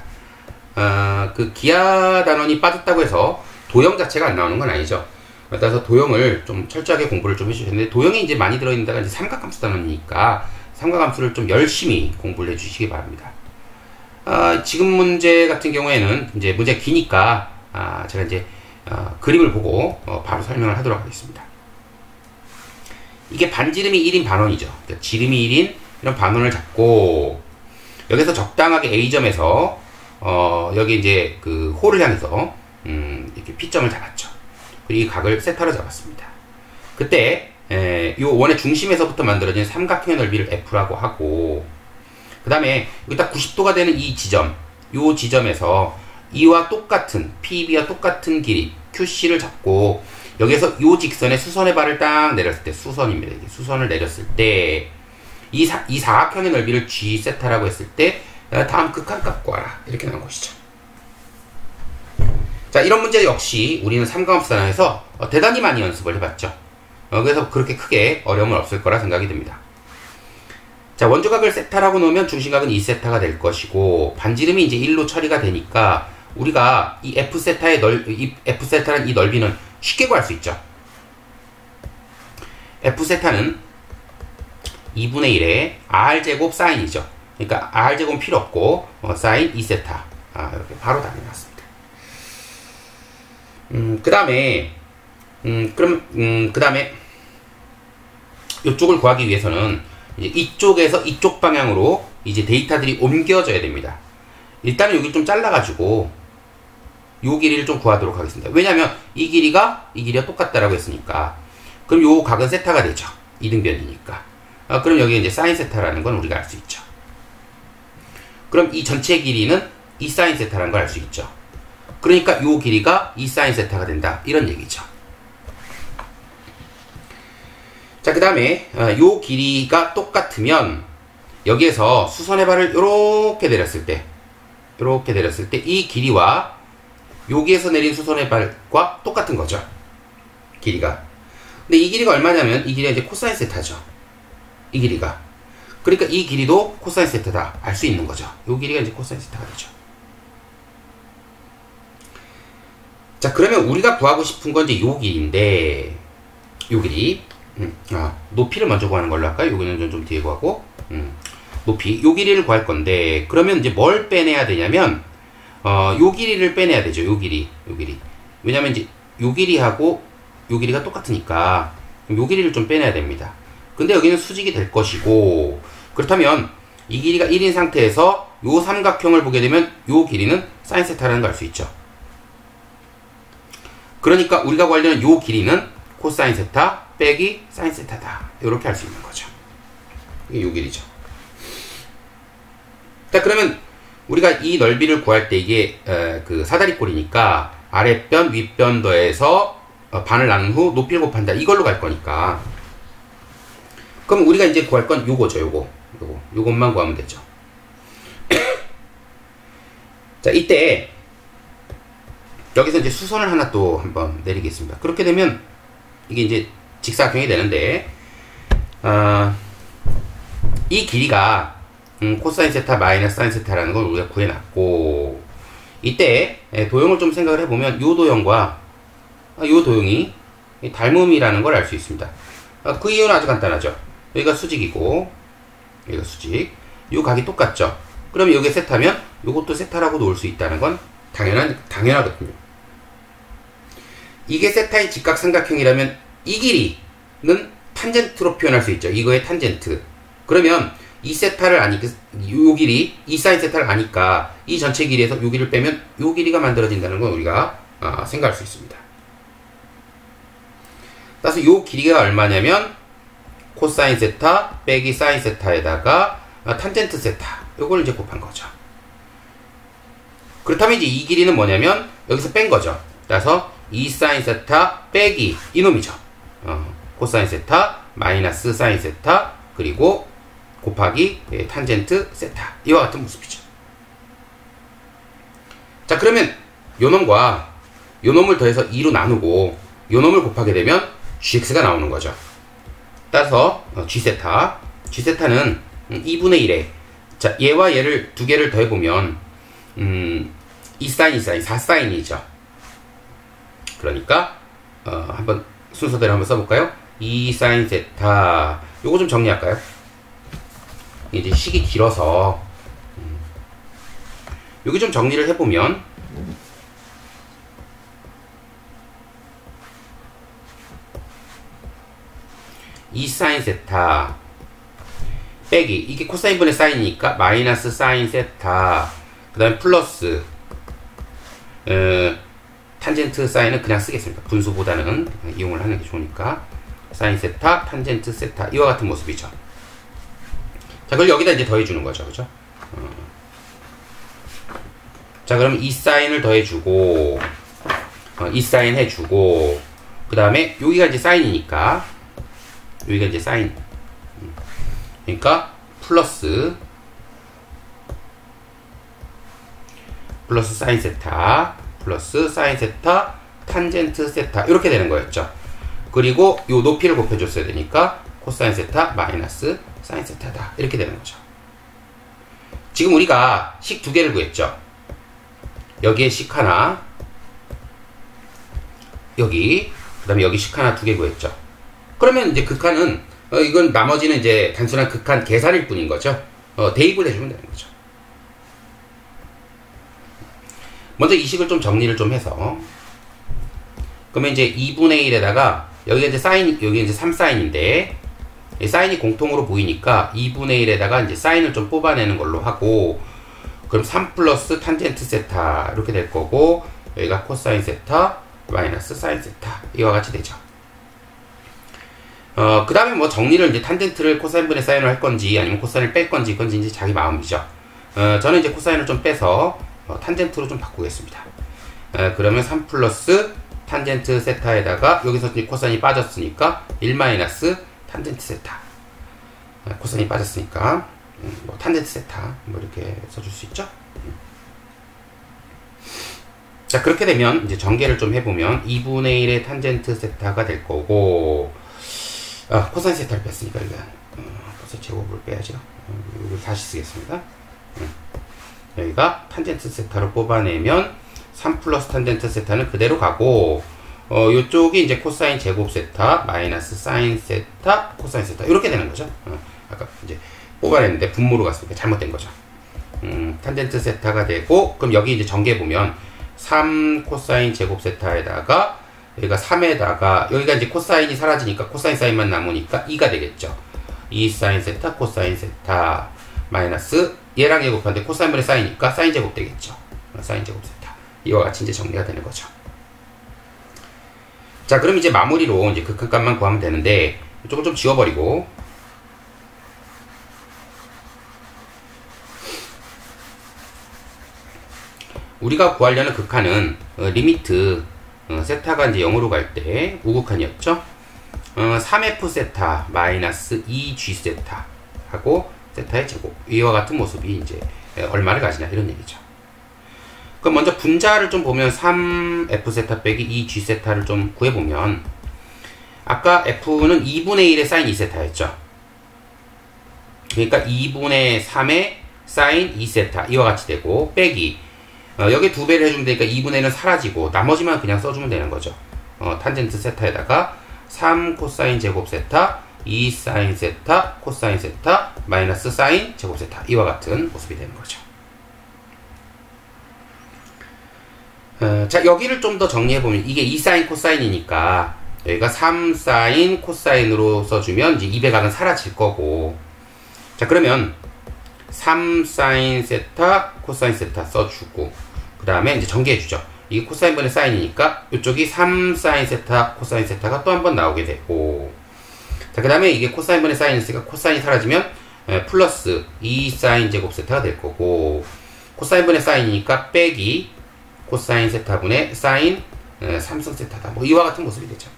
그 기하 단원이 빠졌다고 해서 도형 자체가 안 나오는 건 아니죠. 따라서 도형을 좀 철저하게 공부를 좀 해주셨는데, 도형이 이제 많이 들어있는 데가 이제 삼각함수 단원이니까 삼각함수를 좀 열심히 공부를 해주시기 바랍니다. 지금 문제 같은 경우에는 이제 문제가 기니까 제가 이제 그림을 보고 바로 설명을 하도록 하겠습니다. 이게 반지름이 1인 반원이죠. 그러니까 지름이 1인 이런 반원을 잡고 여기서 적당하게 A점에서 여기 이제 그 홀을 향해서 이렇게 P점을 잡았죠. 그리고 이 각을 세타로 잡았습니다. 그때 요 원의 중심에서부터 만들어진 삼각형의 넓이를 F라고 하고, 그 다음에 여기 딱 90도가 되는 이 지점, 요 지점에서 이와 똑같은 PB와 똑같은 길이 QC를 잡고 여기에서 요 직선에 수선의 발을 딱 내렸을 때, 수선입니다. 이게 수선을 내렸을 때 이 사각형의 넓이를 G 세타라고 했을 때 다음 극한값 구하라, 이렇게 나온 것이죠. 자, 이런 문제 역시 우리는 삼각함수 단원에서 대단히 많이 연습을 해봤죠. 그래서 그렇게 크게 어려움은 없을 거라 생각이 듭니다. 자, 원조각을 세타라고 놓으면 중심각은 2세타가 될 것이고, 반지름이 이제 1로 처리가 되니까 우리가 이 F세타라는 이 넓이는 쉽게 구할 수 있죠. F세타는 2분의 1의 R제곱 사인이죠. 그러니까 R제곱은 필요 없고 사인 2세타, 이렇게 바로 답이 나왔습니다. 그 다음에 이쪽을 구하기 위해서는 이제 이쪽에서 이쪽 방향으로 이제 데이터들이 옮겨져야 됩니다. 일단은 여기 좀 잘라가지고 요 길이를 좀 구하도록 하겠습니다. 왜냐하면 이 길이가 똑같다라고 했으니까. 그럼 요 각은 세타가 되죠. 이등변이니까. 그럼 여기 이제 사인 세타라는 건 우리가 알 수 있죠. 그럼 이 전체 길이는 2 사인 세타라는 걸 알 수 있죠. 그러니까 요 길이가 2 사인 세타가 된다, 이런 얘기죠. 자, 그 다음에 요 길이가 똑같으면 여기에서 수선의 발을 요렇게 내렸을 때 이 길이와 여기에서 내린 수선의 발과 똑같은 거죠. 길이가. 근데 이 길이가 얼마냐면 이 길이가 이제 코사인 세타죠. 이 길이가. 그러니까 이 길이도 코사인 세타다 알 수 있는 거죠. 이 길이가 이제 코사인 세타가 되죠. 자, 그러면 우리가 구하고 싶은 건 이제 요 길이인데, 요 길이. 높이를 먼저 구하는 걸로 할까요? 여기는 좀 뒤에 구하고. 높이. 요 길이를 구할 건데, 그러면 이제 뭘 빼내야 되냐면, 요 길이를 빼내야 되죠. 요 길이. 왜냐면 이제 요 길이하고 요 길이가 똑같으니까 요 길이를 좀 빼내야 됩니다. 근데 여기는 수직이 될 것이고, 그렇다면 이 길이가 1인 상태에서 요 삼각형을 보게 되면 요 길이는 사인 세타라는 걸 알 수 있죠. 그러니까 우리가 구하려는 요 길이는 코사인 세타 빼기 사인 세타다, 이렇게 할 수 있는 거죠. 이게 요 길이죠. 자, 그러면 우리가 이 넓이를 구할 때 이게 그 사다리꼴이니까 아랫변 윗변 더해서 반을 나눈 후 높이를 곱한다, 이걸로 갈 거니까, 그럼 우리가 이제 구할 건 요거죠. 요것만 구하면 되죠. 자, 이때 여기서 이제 수선을 하나 또 한번 내리겠습니다. 그렇게 되면 이게 이제 직사각형이 되는데, 이 길이가 코사인 세타 마이너스 사인 세타라는 걸 우리가 구해놨고, 이때 도형을 좀 생각을 해보면 요 도형과 요 도형이 닮음이라는 걸 알 수 있습니다. 그 이유는 아주 간단하죠. 여기가 수직이고 여기가 수직, 요 각이 똑같죠. 그럼 여기 세타면 요것도 세타라고 놓을 수 있다는 건 당연하거든요. 이게 세타의 직각삼각형이라면 이 길이는 탄젠트로 표현할 수 있죠. 이거의 탄젠트. 그러면 이 세타를 아니까, 요 길이, 이 사인 세타를 아니까 이 전체 길이에서 요 길이를 빼면 요 길이가 만들어진다는 건 우리가 생각할 수 있습니다. 따라서 요 길이가 얼마냐면 코사인 세타 빼기 사인 세타에다가 탄젠트 세타 요걸 이제 곱한 거죠. 그렇다면 이제 이 길이는 뭐냐면 여기서 뺀 거죠. 따라서 2 사인 세타 빼기 이놈이죠. 코사인 세타 마이너스 사인 세타 그리고 곱하기 탄젠트 세타 이와 같은 모습이죠. 자, 그러면 요놈과 요놈을 더해서 2로 나누고 요놈을 곱하게 되면 gx가 나오는 거죠. 따라서 g세타는 2분의 1에 자, 얘와 얘를 두 개를 더해보면 2사인 4사인이죠. 그러니까 한번 순서대로 한번 써볼까요? 2사인 세타 요거 좀 정리할까요? 이제 식이 길어서 여기 좀 정리를 해보면 이 사인 세타 빼기 이게 코사인 분의 사인이니까 마이너스 사인 세타 그 다음에 플러스 탄젠트 사인은 그냥 쓰겠습니다. 분수보다는 이용을 하는 게 좋으니까 사인 세타 탄젠트 세타 이와 같은 모습이죠. 자, 그걸 여기다 이제 더해주는 거죠. 그죠? 자, 그럼 이 사인을 더해주고 이 사인 해주고 그 다음에 여기가 이제 사인이니까 여기가 이제 사인 그러니까 플러스 사인 세타 플러스 사인 세타 탄젠트 세타 이렇게 되는 거였죠. 그리고 요 높이를 곱해줬어야 되니까 코사인 세타 마이너스 사인 세타다 이렇게 되는 거죠. 지금 우리가 식 두 개를 구했죠. 여기에 식 하나 여기 그 다음에 여기 식 하나 두 개 구했죠. 그러면 이제 극한은 이건 나머지는 이제 단순한 극한 계산일 뿐인 거죠. 대입을 해주면 되는 거죠. 먼저 이 식을 좀 정리를 좀 해서 그러면 이제 2분의 1에다가 여기가 이제 사인 여기 이제 3사인인데 사인이 공통으로 보이니까 2분의 1에다가 이제 사인을 좀 뽑아내는 걸로 하고 그럼 3 플러스 탄젠트 세타 이렇게 될 거고 여기가 코사인 세타 마이너스 사인 세타 이와 같이 되죠. 그 다음에 뭐 정리를 이제 탄젠트를 코사인분의 사인을 할 건지 아니면 코사인을 뺄 건지 이건지 이제 자기 마음이죠. 저는 이제 코사인을 좀 빼서 탄젠트로 좀 바꾸겠습니다. 그러면 3 플러스 탄젠트 세타에다가 여기서 이제 코사인이 빠졌으니까 1 마이너스 탄젠트 세타 코사인이 빠졌으니까 뭐 탄젠트 세타 뭐 이렇게 써줄 수 있죠. 자, 그렇게 되면 이제 전개를 좀 해보면 2분의 1의 탄젠트 세타가 될 거고 코사인 세타를 뺐으니까 일단 코사인 제곱을 빼야죠. 이걸 다시 쓰겠습니다. 여기가 탄젠트 세타로 뽑아내면 3 플러스 탄젠트 세타는 그대로 가고 요쪽이 이제 코사인 제곱 세타 마이너스 사인 세타 코사인 세타 이렇게 되는 거죠. 아까 이제 뽑아냈는데 분모로 갔으니까 잘못된 거죠. 탄젠트 세타가 되고 그럼 여기 이제 전개해보면 3 코사인 제곱 세타에다가 여기가 3에다가 여기가 이제 코사인이 사라지니까 코사인 사인만 남으니까 2가 되겠죠. 2 사인 세타 코사인 세타 마이너스 얘랑 제곱하는데 코사인분의 사인이니까 사인 제곱 되겠죠. 사인 제곱 세타 이와 같이 이제 정리가 되는 거죠. 자, 그럼 이제 마무리로 이제 극한값만 구하면 되는데 이쪽을 좀 지워버리고 우리가 구하려는 극한은 리미트 세타가 이제 0으로 갈 때 우극한이었죠. 3f 세타 마이너스 2g 세타 하고 세타의 제곱 이와 같은 모습이 이제 얼마를 가지냐 이런 얘기죠. 그럼 먼저 분자를 좀 보면 3f 세타 빼기 2g 세타를 좀 구해보면 아까 f는 2분의 1의 사인 2세타였죠. 그러니까 2분의 3의 사인 2세타 이와 같이 되고 빼기 여기 두 배를 해주면 되니까 2분의 1은 사라지고 나머지만 그냥 써주면 되는 거죠. 탄젠트 세타에다가 3 코사인 제곱 세타 2 사인 세타 코사인 세타 마이너스 사인 제곱 세타 이와 같은 모습이 되는 거죠. 자, 여기를 좀 더 정리해보면 이게 2 사인 코사인이니까 여기가 3 사인 코사인으로 써주면 이제 2배각은 사라질 거고 자, 그러면 3 사인 세타 코사인 세타 써주고 그 다음에 이제 전개해주죠. 이게 코사인분의 사인이니까 이쪽이 3 사인 세타 코사인 세타가 또 한 번 나오게 되고 자, 그 다음에 이게 코사인분의 사인이 있으니까 코사인이 사라지면 플러스 2 사인 제곱 세타가 될 거고, 코사인분의 사인이니까 빼기 코사인 세타분의 사인 3승 세타다. 뭐 이와 같은 모습이 되죠.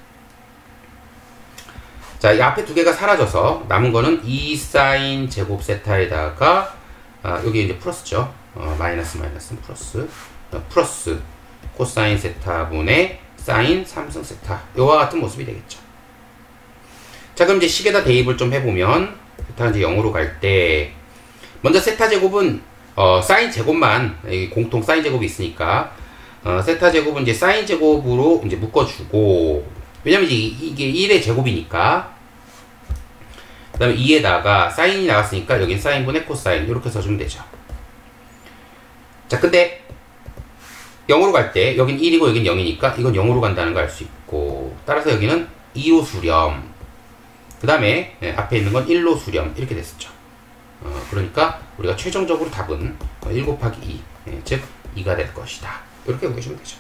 자, 이 앞에 두 개가 사라져서 남은 거는 2 사인 제곱 세타에다가 여기 이제 플러스죠. 마이너스 플러스 플러스 코사인 세타분의 사인 3승 세타, 이와 같은 모습이 되겠죠. 자, 그럼 이제 식에다 대입을 좀 해보면 세타가 이제 0으로 갈 때 먼저 세타 제곱은 사인 제곱만, 공통 사인 제곱이 있으니까 세타 제곱은 이제 사인 제곱으로 이제 묶어주고, 왜냐면 이게 1의 제곱이니까. 그 다음에 2에다가 사인이 나왔으니까 여긴 사인분의 코사인 이렇게 써주면 되죠. 자, 근데 0으로 갈 때 여긴 1이고 여긴 0이니까 이건 0으로 간다는 걸 알 수 있고, 따라서 여기는 2로 수렴, 그 다음에 앞에 있는 건 1로 수렴, 이렇게 됐었죠. 그러니까 우리가 최종적으로 답은 1 곱하기 2, 즉 2가 될 것이다. 이렇게 보시면 되죠.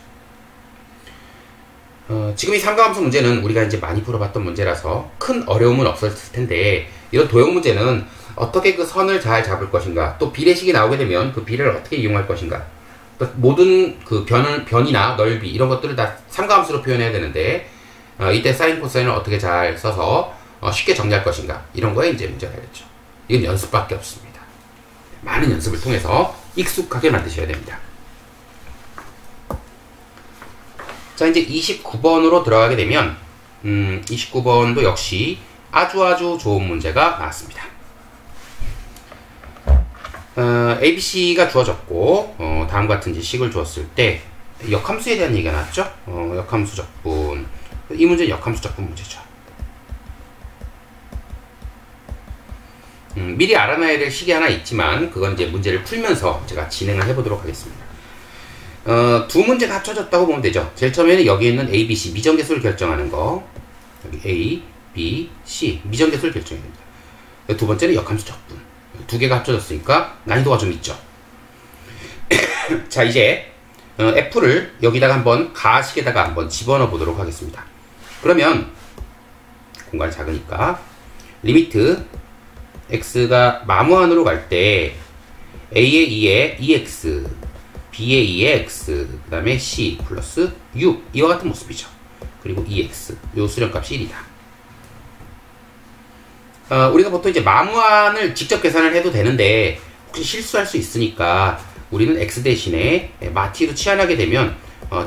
지금 이 삼가함수 문제는 우리가 이제 많이 풀어봤던 문제라서 큰 어려움은 없었을 텐데, 이런 도형 문제는 어떻게 그 선을 잘 잡을 것인가, 또 비례식이 나오게 되면 그 비례를 어떻게 이용할 것인가, 또 모든 그 변이나 넓이 이런 것들을 다 삼가함수로 표현해야 되는데, 이때 사인 코사인을 어떻게 잘 써서 쉽게 정리할 것인가, 이런 거에 이제 문제가 되겠죠. 이건 연습밖에 없습니다. 많은 연습을 통해서 익숙하게 만드셔야 됩니다. 자, 이제 29번으로 들어가게 되면 29번도 역시 아주 좋은 문제가 나왔습니다. ABC가 주어졌고 다음과 같은 식을 주었을 때 역함수에 대한 얘기가 나왔죠. 역함수 적분. 이 문제는 역함수 적분 문제죠. 미리 알아놔야 될 식이 하나 있지만 그건 이제 문제를 풀면서 제가 진행을 해보도록 하겠습니다. 두 문제가 합쳐졌다고 보면 되죠. 제일 처음에는 여기 있는 A, B, C 미정계수를 결정하는 거, 여기 A, B, C 미정계수를 결정해야 됩니다. 두 번째는 역함수 적분. 두 개가 합쳐졌으니까 난이도가 좀 있죠. 자, 이제 F를 여기다가 한번 가식에다가 한번 집어넣어 보도록 하겠습니다. 그러면 공간이 작으니까 리미트 x가 마무한으로 갈 때 a의 2에 2x, b의 2에 x, 그 다음에 c 플러스 6 이와 같은 모습이죠. 그리고 2x, 요 수렴값이 1이다. 우리가 보통 이제 마무한을 직접 계산을 해도 되는데 혹시 실수할 수 있으니까 우리는 x 대신에 마t로 치환하게 되면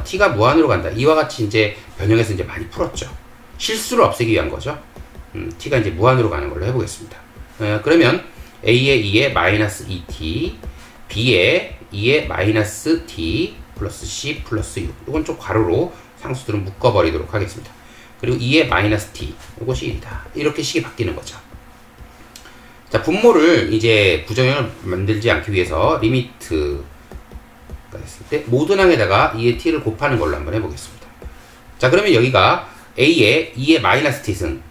t가 무한으로 간다, 이와 같이 이제 변형해서 이제 많이 풀었죠. 실수를 없애기 위한 거죠. t가 이제 무한으로 가는 걸로 해보겠습니다. 그러면 a의 2에 마이너스 2t, b의 2에 마이너스 t 플러스 c 플러스 6, 이건 좀 괄호로 상수들은 묶어버리도록 하겠습니다. 그리고 2에 마이너스 t, 이것이 1이다. 이렇게 식이 바뀌는 거죠. 자, 분모를 이제 부정형을 만들지 않기 위해서 리미트가 했을 때 모든 항에다가 2의 t를 곱하는 걸로 한번 해보겠습니다. 자, 그러면 여기가 a의 2의 마이너스 t승,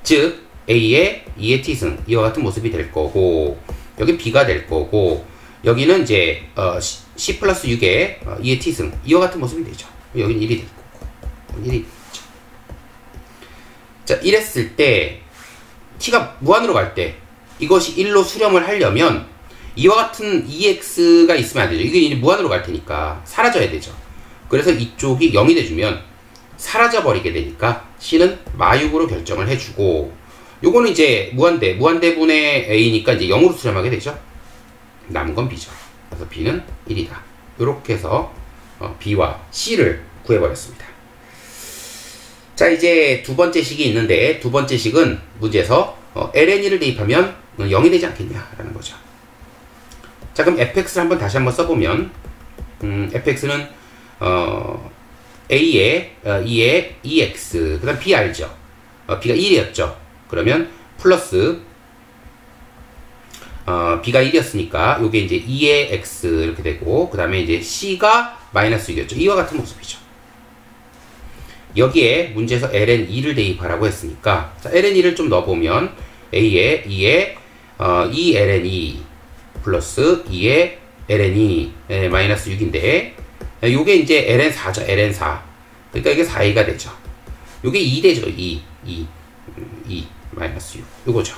즉 a의 2의 t승, 이와 같은 모습이 될 거고, 여기 b가 될 거고, 여기는 이제 c 플러스 6의 2의 t승, 이와 같은 모습이 되죠. 여기는 1이 될 거고, 1이 되죠. 자, 이랬을 때 t가 무한으로 갈 때 이것이 1로 수렴을 하려면 이와 같은 2x가 있으면 안 되죠. 이게 이제 무한으로 갈 테니까 사라져야 되죠. 그래서 이쪽이 0이 돼주면 사라져 버리게 되니까 c는 마육으로 결정을 해주고, 요거는 이제 무한대분의 a니까 이제 0으로 수렴하게 되죠. 남은 건 b죠. 그래서 b는 1이다. 요렇게 해서 b와 c를 구해버렸습니다. 자, 이제 두 번째 식이 있는데, 두 번째 식은 문제에서 ln을 대입하면 0이 되지 않겠냐라는 거죠. 자, 그럼 fx를 다시 한번 써보면 fx는 a의 2에 2x, 그 다음 b 알죠? b가 1이었죠. 그러면 플러스 b가 1이었으니까 요게 이제 2의 x 이렇게 되고, 그 다음에 이제 c가 마이너스 6이었죠. 이와 같은 모습이죠. 여기에 문제에서 ln2를 대입하라고 했으니까, 자, ln2를 좀 넣어보면 a의 2에 2ln2 플러스 2의 ln2 마이너스 6인데, 요게 이제 ln4죠. ln4. 그러니까 이게 4a가 되죠. 요게 2 되죠. 2. 마이너스 6 요거죠.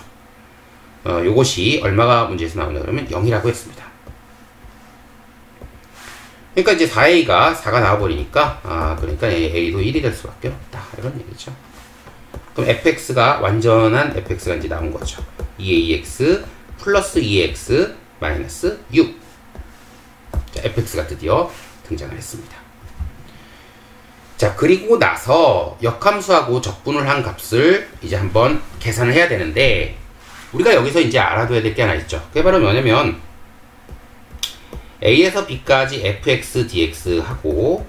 요것이 얼마가 문제에서 나오냐 그러면 0이라고 했습니다. 그러니까 이제 4a가 4가 나와버리니까 그러니까 a도 1이 될 수밖에 없다 이런 얘기죠. 그럼 fx가 완전한 fx가 이제 나온 거죠. 2ax 플러스 2x 마이너스 6. 자, fx가 드디어 등장을 했습니다. 자, 그리고 나서 역함수하고 적분을 한 값을 이제 한번 계산을 해야 되는데, 우리가 여기서 이제 알아둬야 될 게 하나 있죠. 그게 바로 뭐냐면 a에서 b까지 fx dx 하고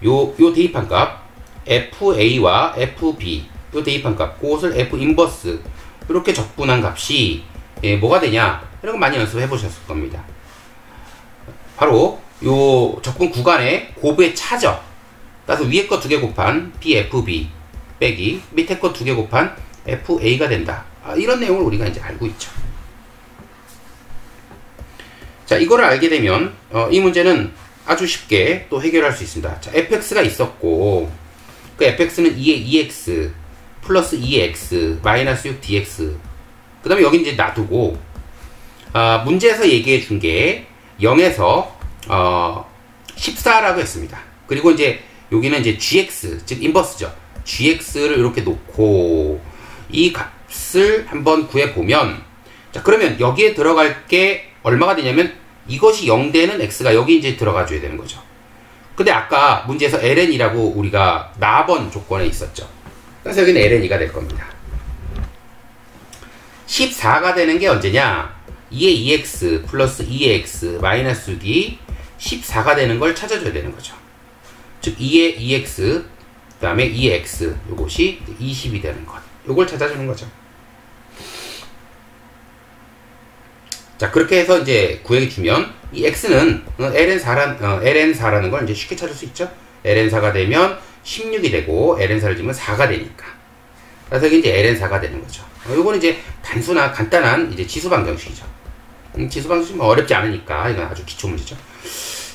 요 대입한 값 fa와 fb 요 대입한 값 그것을 f 인버스 이렇게 적분한 값이 뭐가 되냐, 이런 거 많이 연습해 보셨을 겁니다. 바로 요 적분 구간의 곱의 차죠. 따라서 위에 거 2개 곱한 bfb 빼기 밑에 거 2개 곱한 fa가 된다. 이런 내용을 우리가 이제 알고 있죠. 자, 이거를 알게 되면 이 문제는 아주 쉽게 또 해결할 수 있습니다. 자, fx가 있었고 그 fx는 2의 2x 플러스 2x 마이너스 6 dx, 그 다음에 여기 이제 놔두고 문제에서 얘기해 준 게 0에서 14라고 했습니다. 그리고 이제 여기는 이제 gx, 즉 인버스죠. gx를 이렇게 놓고 이 값을 한번 구해보면, 자, 그러면 여기에 들어갈 게 얼마가 되냐면 이것이 0 되는 x가 여기 이제 들어가 줘야 되는 거죠. 근데 아까 문제에서 ln이라고 우리가 나번 조건에 있었죠. 그래서 여기는 ln이가 될 겁니다. 14가 되는 게 언제냐? 2의 2x 플러스 2의 x 마이너스 6이 14가 되는 걸 찾아줘야 되는 거죠. 즉 2의 2x 그 다음에 2의 x 요것이 20이 되는 것, 요걸 찾아주는 거죠. 자, 그렇게 해서 이제 구해 주면 이 x는 ln4라는 걸 이제 쉽게 찾을 수 있죠. ln4가 되면 16이 되고 ln4를 지면 4가 되니까. 그래서 이게 이제 ln4가 되는 거죠. 요거는 이제 단순한 간단한 이제 지수 방정식이죠. 지수 방정식은 어렵지 않으니까 이건 아주 기초 문제죠.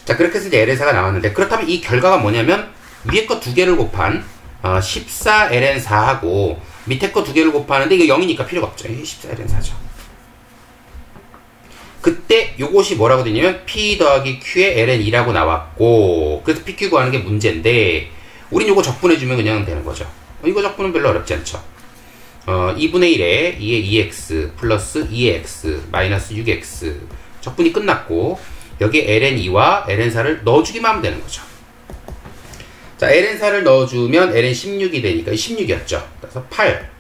자, 그렇게 해서 이제 ln4가 나왔는데, 그렇다면 이 결과가 뭐냐면 위에 거 2개를 곱한 14 ln4하고 밑에 거 2개를 곱하는데 이거 0이니까 필요가 없죠. 14 ln4죠. 그때 요것이 뭐라고 되냐면 P 더하기 Q의 ln2라고 나왔고, 그래서 PQ 구하는 게 문제인데 우린 요거 적분해주면 그냥 되는 거죠. 이거 적분은 별로 어렵지 않죠. 2분의 1에 2의 2x 플러스 2의 x 마이너스 6x 적분이 끝났고 여기에 ln2와 ln4를 넣어주기만 하면 되는 거죠. 자, ln4를 넣어주면 ln16이 되니까 16이었죠. 그래서 8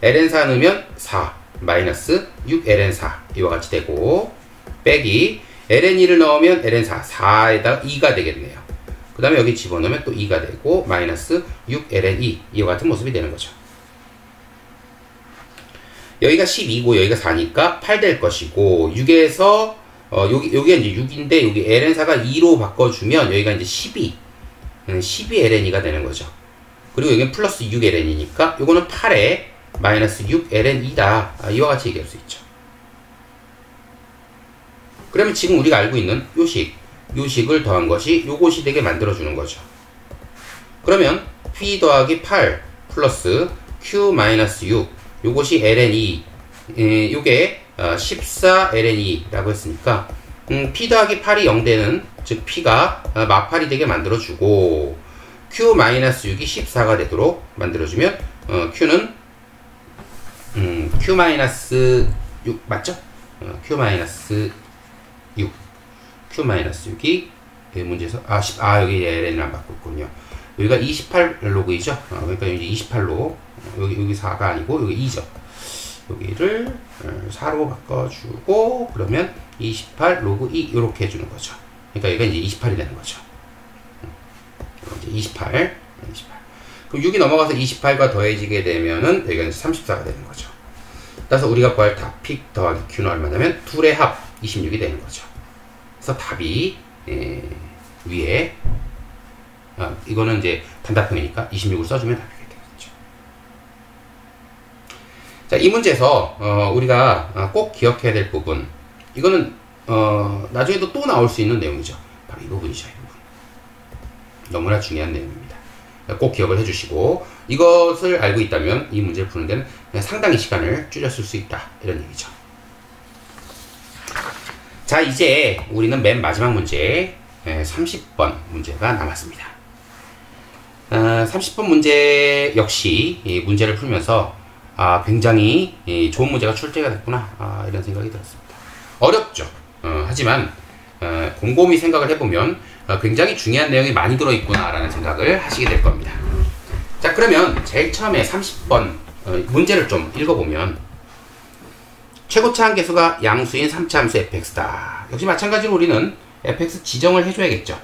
ln4 넣으면 4 마이너스 6 ln4 이와 같이 되고, 빼기 ln2를 넣으면 ln4 4에다가 2가 되겠네요. 그 다음에 여기 집어넣으면 또 2가 되고 마이너스 6 ln2 이와 같은 모습이 되는 거죠. 여기가 12고 여기가 4니까 8 될 것이고, 6에서 여기가 이제 6인데 여기 ln4가 2로 바꿔주면 여기가 이제 12 ln2가 되는 거죠. 그리고 여기는 플러스 6 ln이니까 요거는 8에 마이너스 6 ln2다. 이와 같이 얘기할 수 있죠. 그러면 지금 우리가 알고 있는 요식을 더한 것이 요것이 되게 만들어주는 거죠. 그러면 P 더하기 8 플러스 Q 마이너스 6 요것이 ln2, 요게 14 ln2라고 했으니까 P 더하기 8이 0 되는, 즉 P가 마8이 되게 만들어주고 Q 마이너스 6이 14가 되도록 만들어주면 Q는 Q 마이너스 6 맞죠? Q 마이너스 6 Q 마이너스 6이 문제에서 여기 ln을 안 바꾸고 있군요. 여기가 28 로그이죠. 그러니까 이제 28로 여기 4가 아니고 여기 2죠. 여기를 4로 바꿔주고 그러면 28 로그 2 이렇게 해주는 거죠. 그러니까 여기가 이제 28이 되는 거죠. 이제 28. 그럼 6이 넘어가서 28과 더해지게 되면은 여기가 이제 34가 되는 거죠. 따라서 우리가 구할 답 P 더하기 Q는 얼마냐면 둘의 합 26이 되는 거죠. 그래서 답이 위에 이거는 이제 단답형이니까 26을 써주면 답이 되겠죠. 자, 이 문제에서 우리가 꼭 기억해야 될 부분, 이거는 나중에도 또 나올 수 있는 내용이죠. 바로 이 부분이죠. 이 부분. 너무나 중요한 내용입니다. 꼭 기억을 해주시고 이것을 알고 있다면 이 문제를 푸는 데는 상당히 시간을 줄였을 수 있다. 이런 얘기죠. 자, 이제 우리는 맨 마지막 문제 30번 문제가 남았습니다. 30번 문제 역시 이 문제를 풀면서 굉장히 좋은 문제가 출제가 됐구나, 이런 생각이 들었습니다. 어렵죠. 하지만 곰곰이 생각을 해보면 굉장히 중요한 내용이 많이 들어있구나 라는 생각을 하시게 될 겁니다. 자, 그러면 제일 처음에 30번 문제를 좀 읽어보면, 최고차 함계수가 양수인 3차 함수 fx다. 역시 마찬가지로 우리는 fx 지정을 해줘야겠죠.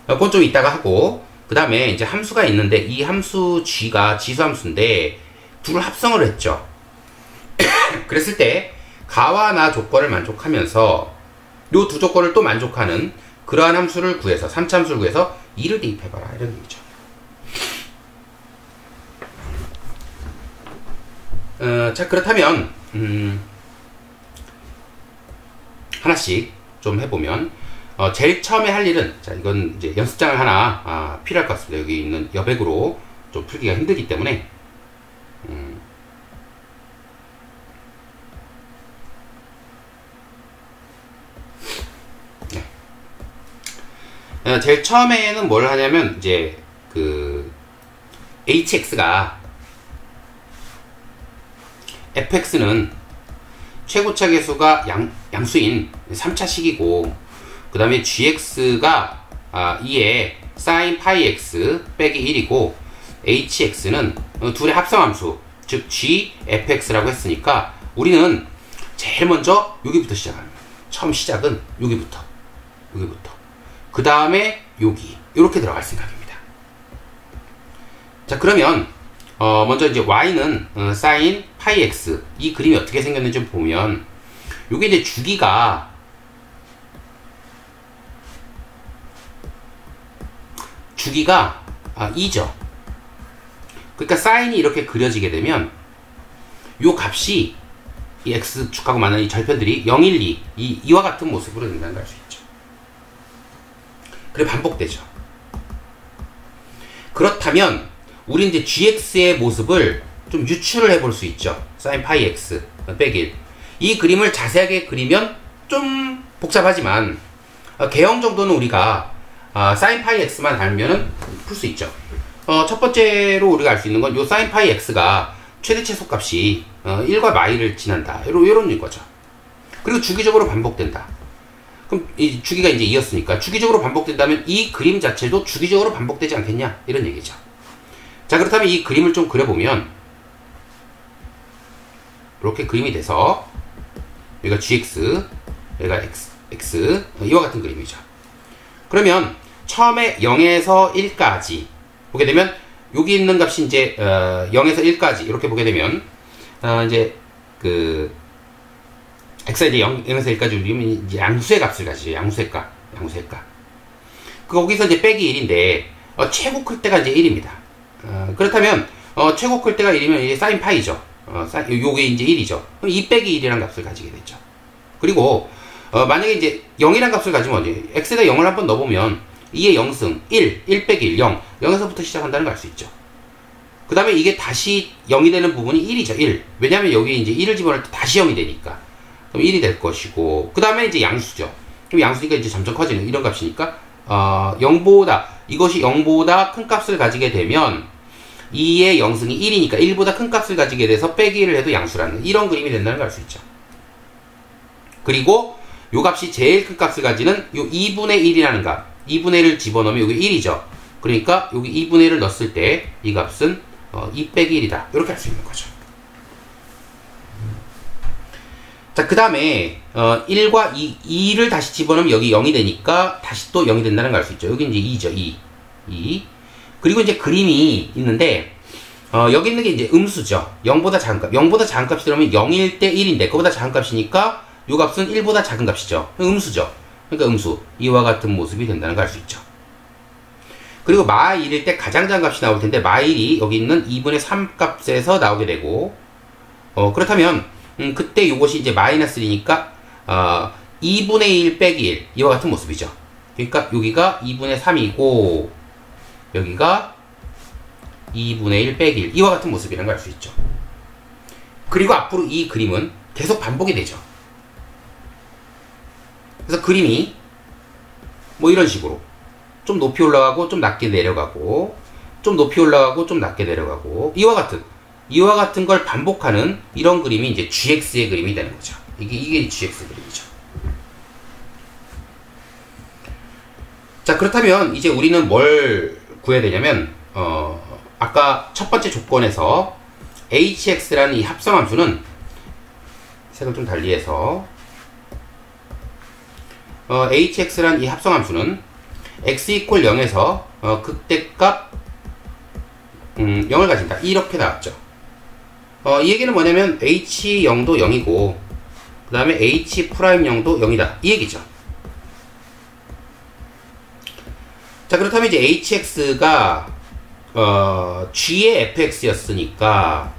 그건 좀 이따가 하고, 그 다음에 이제 함수가 있는데, 이 함수 g가 지수함수인데 둘을 합성을 했죠. 그랬을 때 가와 나 조건을 만족하면서 요 두 조건을 또 만족하는 그러한 함수를 구해서, 3차 함수를 구해서 2를 대입해봐라, 이런 얘기죠. 자, 그렇다면 하나씩 좀 해보면, 제일 처음에 할 일은, 자, 이건 이제 연습장을 하나 필요할 것 같습니다. 여기 있는 여백으로 좀 풀기가 힘들기 때문에 네. 제일 처음에는 뭘 하냐면, 이제 그 hx가 fx는 최고차 계수가 양수인 3차식이고, 그 다음에 gx가 2의 sin 파이 x 빼기 1이고, hx는 둘의 합성함수, 즉 g fx라고 했으니까 우리는 제일 먼저 여기부터 시작합니다. 처음 시작은 여기부터 그 다음에 여기 이렇게 들어갈 생각입니다. 자, 그러면 먼저 이제 y는 sin 파이 x, 이 그림이 어떻게 생겼는지 보면, 요게 이제 주기가 2죠. 그러니까 사인이 이렇게 그려지게 되면 요 값이 이 x축하고 만나는 이 절편들이 0, 1, 2 이와 같은 모습으로 된다는 걸 알 수 있죠. 그래 반복되죠. 그렇다면 우리 이제 gx의 모습을 좀 유추를 해볼 수 있죠. sin 파이 x 빼기 1. 이 그림을 자세하게 그리면 좀 복잡하지만 개형 정도는 우리가 sin 파이 x만 알면은 풀 수 있죠. 첫 번째로 우리가 알 수 있는 건 요 sin 파이 x가 최대 최소값이 1과 마이를 지난다. 이런 거죠. 그리고 주기적으로 반복된다. 그럼 이 주기가 이제 2였으니까 주기적으로 반복된다면 이 그림 자체도 주기적으로 반복되지 않겠냐? 이런 얘기죠. 자, 그렇다면 이 그림을 좀 그려보면 이렇게 그림이 돼서 여기가 gx, 여기가 x 이와 같은 그림이죠. 그러면 처음에 0에서 1까지 보게 되면 여기 있는 값이 이제 0에서 1까지 이렇게 보게 되면 이제 그 x가 이제 0에서 1까지 우리는 이제 양수의 값을 가지죠. 양수의 값. 거기서 이제 빼기 1인데 최고 클 때가 이제 1입니다. 그렇다면 최고 클 때가 1이면 이제 sin 파이죠. 요게 이제 1이죠. 그럼 2 빼기 1이라는 값을 가지게 되죠. 그리고 만약에 이제 0이라는 값을 가지면 이제 x에다 0을 한번 넣어보면 2의 0승 1 빼기 1 0 0에서부터 시작한다는 걸 알 수 있죠. 그 다음에 이게 다시 0이 되는 부분이 1이죠. 1. 왜냐하면 여기 이제 1을 집어넣을 때 다시 0이 되니까. 그럼 1이 될 것이고, 그 다음에 이제 양수죠. 그럼 양수니까 이제 점점 커지는 이런 값이니까 0보다, 이것이 0보다 큰 값을 가지게 되면 2의 0승이 1이니까 1보다 큰 값을 가지게 돼서 빼기 1을 해도 양수라는 이런 그림이 된다는 걸 알 수 있죠. 그리고 요 값이 제일 큰 값을 가지는 요 2분의 1이라는 값, 2분의 1을 집어넣으면 여기 1이죠. 그러니까 여기 2분의 1을 넣었을 때 이 값은 2 빼기 1이다. 이렇게 할 수 있는 거죠. 자, 그 다음에 1과 2를 다시 집어넣으면 여기 0이 되니까 다시 또 0이 된다는 걸 알 수 있죠. 여기 이제 2죠. 2. 그리고 이제 그림이 있는데 여기 있는 게 이제 음수죠. 0보다 작은 값. 0보다 작은 값이 들어오면 0일 때 1인데 그거보다 작은 값이니까 요 값은 1보다 작은 값이죠. 음수죠. 그러니까 음수. 이와 같은 모습이 된다는 걸 알 수 있죠. 그리고 마1일 때 가장 작은 값이 나올 텐데 마1이 여기 있는 2분의 3 값에서 나오게 되고 그렇다면 그때 요것이 이제 마이너스 1이니까 2분의 1 빼기 1 이와 같은 모습이죠. 그러니까 여기가 2분의 3이고 여기가 2분의 1 빼기 1 이와 같은 모습이라는 걸 알 수 있죠. 그리고 앞으로 이 그림은 계속 반복이 되죠. 그래서 그림이 뭐 이런 식으로 좀 높이 올라가고 좀 낮게 내려가고 좀 높이 올라가고 좀 낮게 내려가고 이와 같은 걸 반복하는 이런 그림이 이제 GX의 그림이 되는 거죠. 이게 GX 그림이죠. 자, 그렇다면 이제 우리는 뭘 구해야 되냐면 아까 첫 번째 조건에서 hx라는 이 합성함수는 색을 좀 달리해서 hx라는 이 합성함수는 x 이퀄 0에서 극대값 0을 가진다. 이렇게 나왔죠. 이 얘기는 뭐냐면 h0도 0이고 그 다음에 h'0도 0이다. 이 얘기죠. 자, 그렇다면 이제 hx가 g의 fx였으니까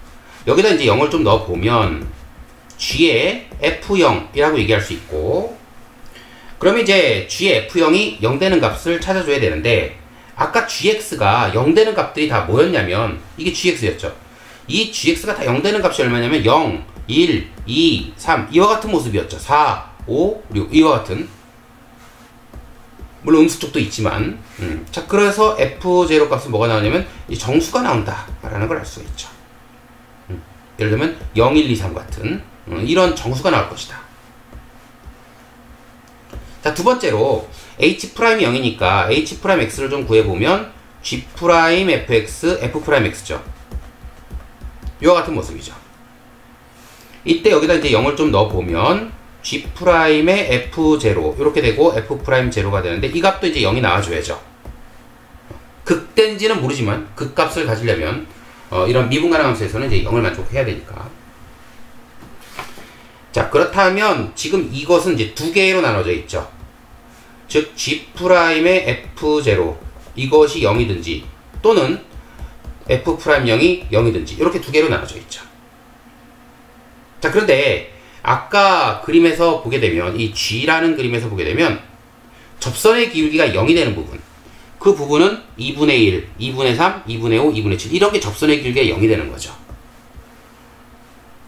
여기다 이제 0을 좀 넣어보면 g의 f0이라고 얘기할 수 있고, 그러면 이제 g의 f0이 0 되는 값을 찾아줘야 되는데 아까 gx가 0 되는 값들이 다 뭐였냐면 이게 gx였죠. 이 gx가 다 0 되는 값이 얼마냐면 0, 1, 2, 3 이와 같은 모습이었죠. 4, 5, 6 이와 같은, 물론 음수쪽도 있지만 자, 그래서 f0 값은 뭐가 나오냐면 이 정수가 나온다 라는 걸 알 수가 있죠. 예를 들면 0, 1, 2, 3 같은 이런 정수가 나올 것이다. 자, 두 번째로 h'이 0이니까 h'x를 좀 구해보면 g'fx, f'x죠. 이와 같은 모습이죠. 이때 여기다 이제 0을 좀 넣어보면 g'의 f0 이렇게 되고 f'0가 되는데 이 값도 이제 0이 나와줘야죠. 극된지는 모르지만 극값을 가지려면 이런 미분가능 함수에서는 이제 0을 만족해야 되니까. 자, 그렇다면 지금 이것은 이제 두 개로 나눠져 있죠. 즉 g'의 f0 이것이 0이든지 또는 f'0이 0이든지 이렇게 두 개로 나눠져 있죠. 자, 그런데 아까 그림에서 보게 되면 이 g라는 그림에서 보게 되면 접선의 기울기가 0이 되는 부분, 그 부분은 2분의 1, 2분의 3, 2분의 5, 2분의 7 이렇게 접선의 기울기가 0이 되는 거죠.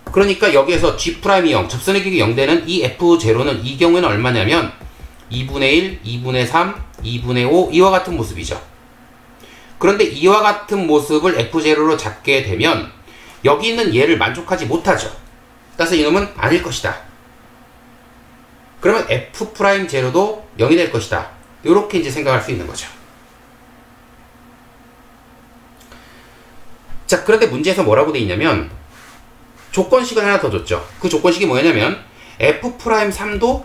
그러니까 여기에서 g'이 0, 접선의 기울기 0 되는 이 f0는 이 경우에는 얼마냐면 2분의 1, 2분의 3, 2분의 5 이와 같은 모습이죠. 그런데 이와 같은 모습을 f0로 잡게 되면 여기 있는 얘를 만족하지 못하죠. 따라서 이놈은 아닐 것이다. 그러면 f'0도 0이 될 것이다. 이렇게 이제 생각할 수 있는 거죠. 자, 그런데 문제에서 뭐라고 돼 있냐면 조건식을 하나 더 줬죠. 그 조건식이 뭐냐면 f'3도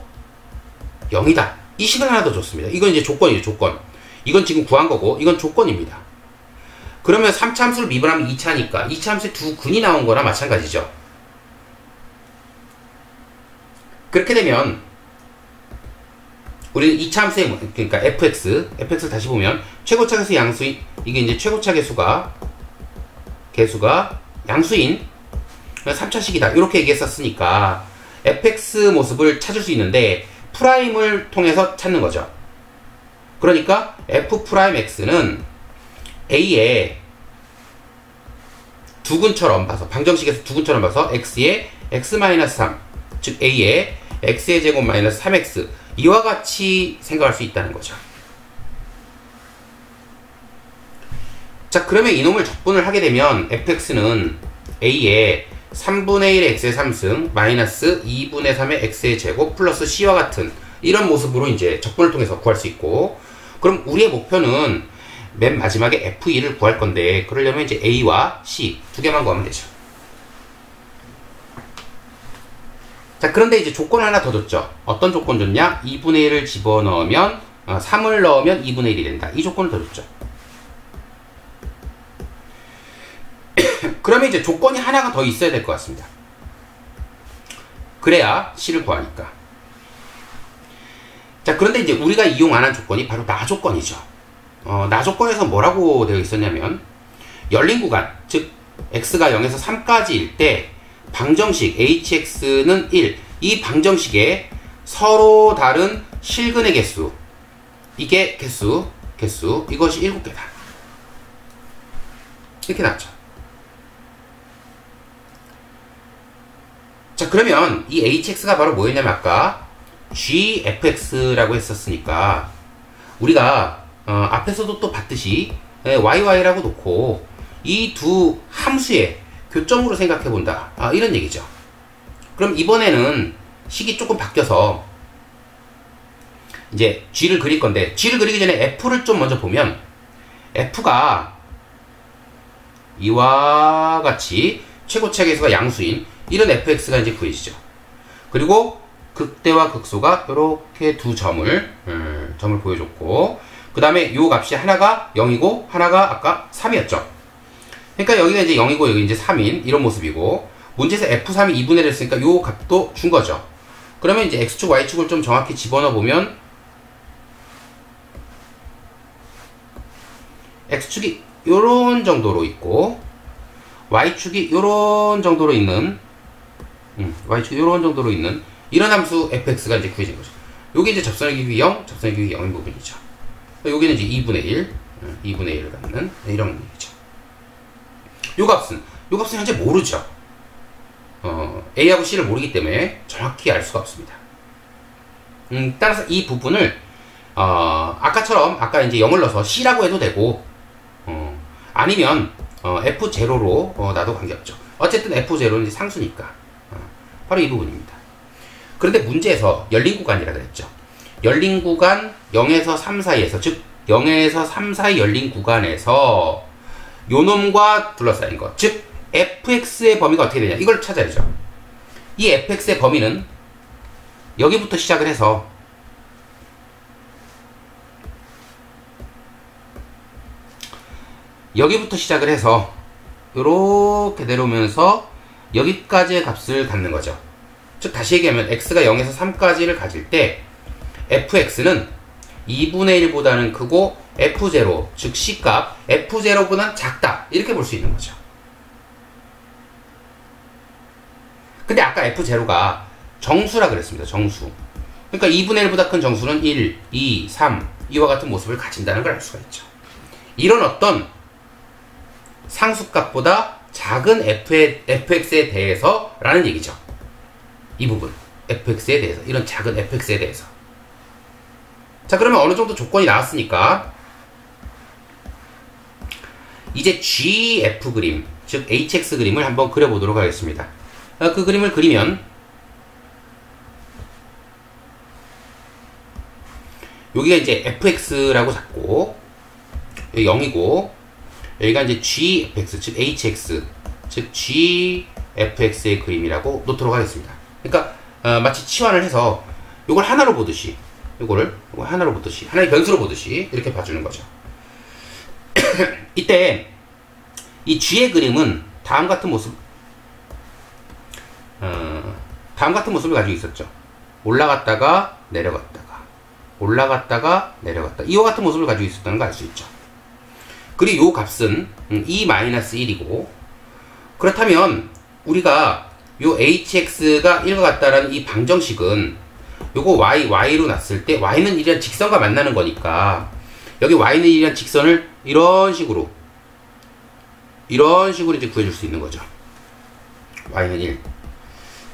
0이다. 이 식을 하나 더 줬습니다. 이건 이제 조건이죠. 조건. 이건 지금 구한 거고 이건 조건입니다. 그러면 3차 함수를 미분하면 2차니까 2차 함수에 두 근이 나온 거나 마찬가지죠. 그렇게 되면 우리는 2차 함수의, 그러니까 fx를 다시 보면 최고차 계수 양수인, 이게 이제 최고차 개수가 양수인 3차식이다 이렇게 얘기했었으니까 fx 모습을 찾을 수 있는데 프라임을 통해서 찾는 거죠. 그러니까 f'x는 a의 두근처럼 봐서, 방정식에서 두근처럼 봐서 x의 x-3, 즉 a의 x의 제곱 마이너스 3x 이와 같이 생각할 수 있다는 거죠. 자, 그러면 이놈을 적분을 하게 되면 fx는 a의 3분의 1의 x의 3승 마이너스 2분의 3의 x의 제곱 플러스 c와 같은 이런 모습으로 이제 적분을 통해서 구할 수 있고, 그럼 우리의 목표는 맨 마지막에 f2를 구할 건데 그러려면 이제 a와 c 두 개만 구하면 되죠. 자, 그런데 이제 조건을 하나 더 줬죠. 어떤 조건 줬냐? 2분의 1을 집어넣으면 3을 넣으면 2분의 1이 된다. 이 조건을 더 줬죠. 그러면 이제 조건이 하나가 더 있어야 될 것 같습니다. 그래야 C를 구하니까. 자, 그런데 이제 우리가 이용 안 한 조건이 바로 나 조건이죠. 나 조건에서 뭐라고 되어 있었냐면 열린 구간, 즉 x가 0에서 3까지일 때 방정식 hx는 1, 이 방정식에 서로 다른 실근의 개수, 이게 개수 이것이 7개다. 이렇게 나왔죠. 자, 그러면 이 hx가 바로 뭐였냐면 아까 gfx라고 했었으니까 우리가 앞에서도 또 봤듯이 yy라고 놓고 이 두 함수의 교점으로 생각해 본다, 이런 얘기죠. 그럼 이번에는 식이 조금 바뀌어서 이제 g를 그릴 건데, g를 그리기 전에 f를 좀 먼저 보면 f가 이와 같이 최고차 계수가 양수인 이런 fx가 이제 구해지죠. 그리고 극대와 극소가 이렇게 두 점을 보여줬고, 그 다음에 요 값이 하나가 0이고 하나가 아까 3이었죠. 그러니까 여기가 이제 0이고 여기 이제 3인 이런 모습이고, 문제에서 f3이 2분의 1 했으니까 요 값도 준 거죠. 그러면 이제 x축 y축을 좀 정확히 집어넣어 보면 x축이 요런 정도로 있고 y축이 요런 정도로 있는 y축이 요런 정도로 있는 이런 함수 fx가 이제 구해진 거죠. 요게 이제 접선의 기울기 0, 접선의 기울기 0인 부분이죠. 여기는 이제 2분의 1, 2분의 1을 갖는 이런 얘기죠. 요 값은 현재 모르죠. A하고 C를 모르기 때문에 정확히 알 수가 없습니다. 따라서 이 부분을, 아까처럼, 아까 이제 0을 넣어서 C라고 해도 되고, 아니면, F0로 놔도 관계없죠. 어쨌든 F0는 이제 상수니까. 바로 이 부분입니다. 그런데 문제에서 열린 구간이라 그랬죠. 열린 구간 0에서 3 사이에서, 즉 0에서 3 사이 열린 구간에서 요 놈과 둘러싸인 것, 즉 fx의 범위가 어떻게 되냐, 이걸 찾아야죠. 이 fx의 범위는 여기부터 시작을 해서 요렇게 내려오면서 여기까지의 값을 갖는 거죠. 즉 다시 얘기하면 x가 0에서 3까지를 가질 때 fx는 2분의 1보다는 크고 f0, 즉 c값 f0보다는 작다, 이렇게 볼 수 있는 거죠. 근데 아까 f0가 정수라 그랬습니다. 정수. 그러니까 2분의 1보다 큰 정수는 1, 2, 3 이와 같은 모습을 가진다는 걸 알 수가 있죠. 이런 어떤 상수값보다 작은 fx에 대해서 라는 얘기죠. 이 부분 fx에 대해서, 이런 작은 fx에 대해서. 자, 그러면 어느 정도 조건이 나왔으니까 이제 gf 그림, 즉 hx 그림을 한번 그려보도록 하겠습니다. 그 그림을 그리면 여기가 이제 fx라고 잡고 여기 0이고 여기가 이제 gfx, 즉 hx, 즉 gfx의 그림이라고 놓도록 하겠습니다. 그러니까 마치 치환을 해서 요걸 하나로 보듯이, 요걸 하나로 보듯이, 하나의 변수로 보듯이 이렇게 봐주는 거죠. 이때 이 g의 그림은 다음 같은 모습을 가지고 있었죠. 올라갔다가 내려갔다가, 올라갔다가 내려갔다, 이와 같은 모습을 가지고 있었다는 걸 알 수 있죠. 그리고 요 값은 2-1이고, 그렇다면 우리가 요 hx가 1과 같다라는 이 방정식은 요거 y로 놨을 때 y는 1이란 직선과 만나는 거니까 여기 y는 1이란 직선을 이런 식으로 이제 구해줄 수 있는 거죠. y는 1.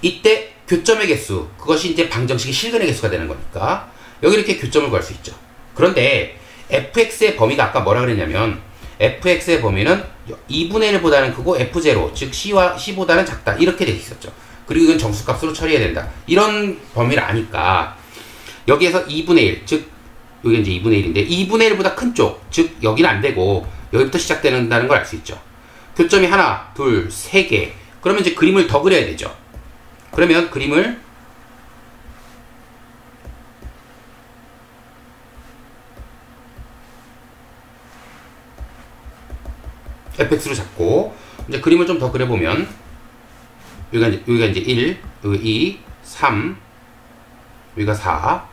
이때 교점의 개수, 그것이 이제 방정식의 실근의 개수가 되는 거니까 여기 이렇게 교점을 구할 수 있죠. 그런데 fx의 범위가 아까 뭐라 그랬냐면 fx의 범위는 2분의 1보다는 크고 f0, 즉 c보다는 작다, 이렇게 되어 있었죠. 그리고 이건 정수값으로 처리해야 된다, 이런 범위를 아니까 여기에서 2분의 1, 즉 여기 이제 2분의 1인데 2분의 1보다 큰 쪽, 즉 여기는 안 되고 여기부터 시작된다는 걸 알 수 있죠. 교점이 하나, 둘, 세 개. 그러면 이제 그림을 더 그려야 되죠. 그러면 그림을 fx로 잡고 이제 그림을 좀 더 그려보면 여기가 이제 1, 여기 2, 3, 여기가 4,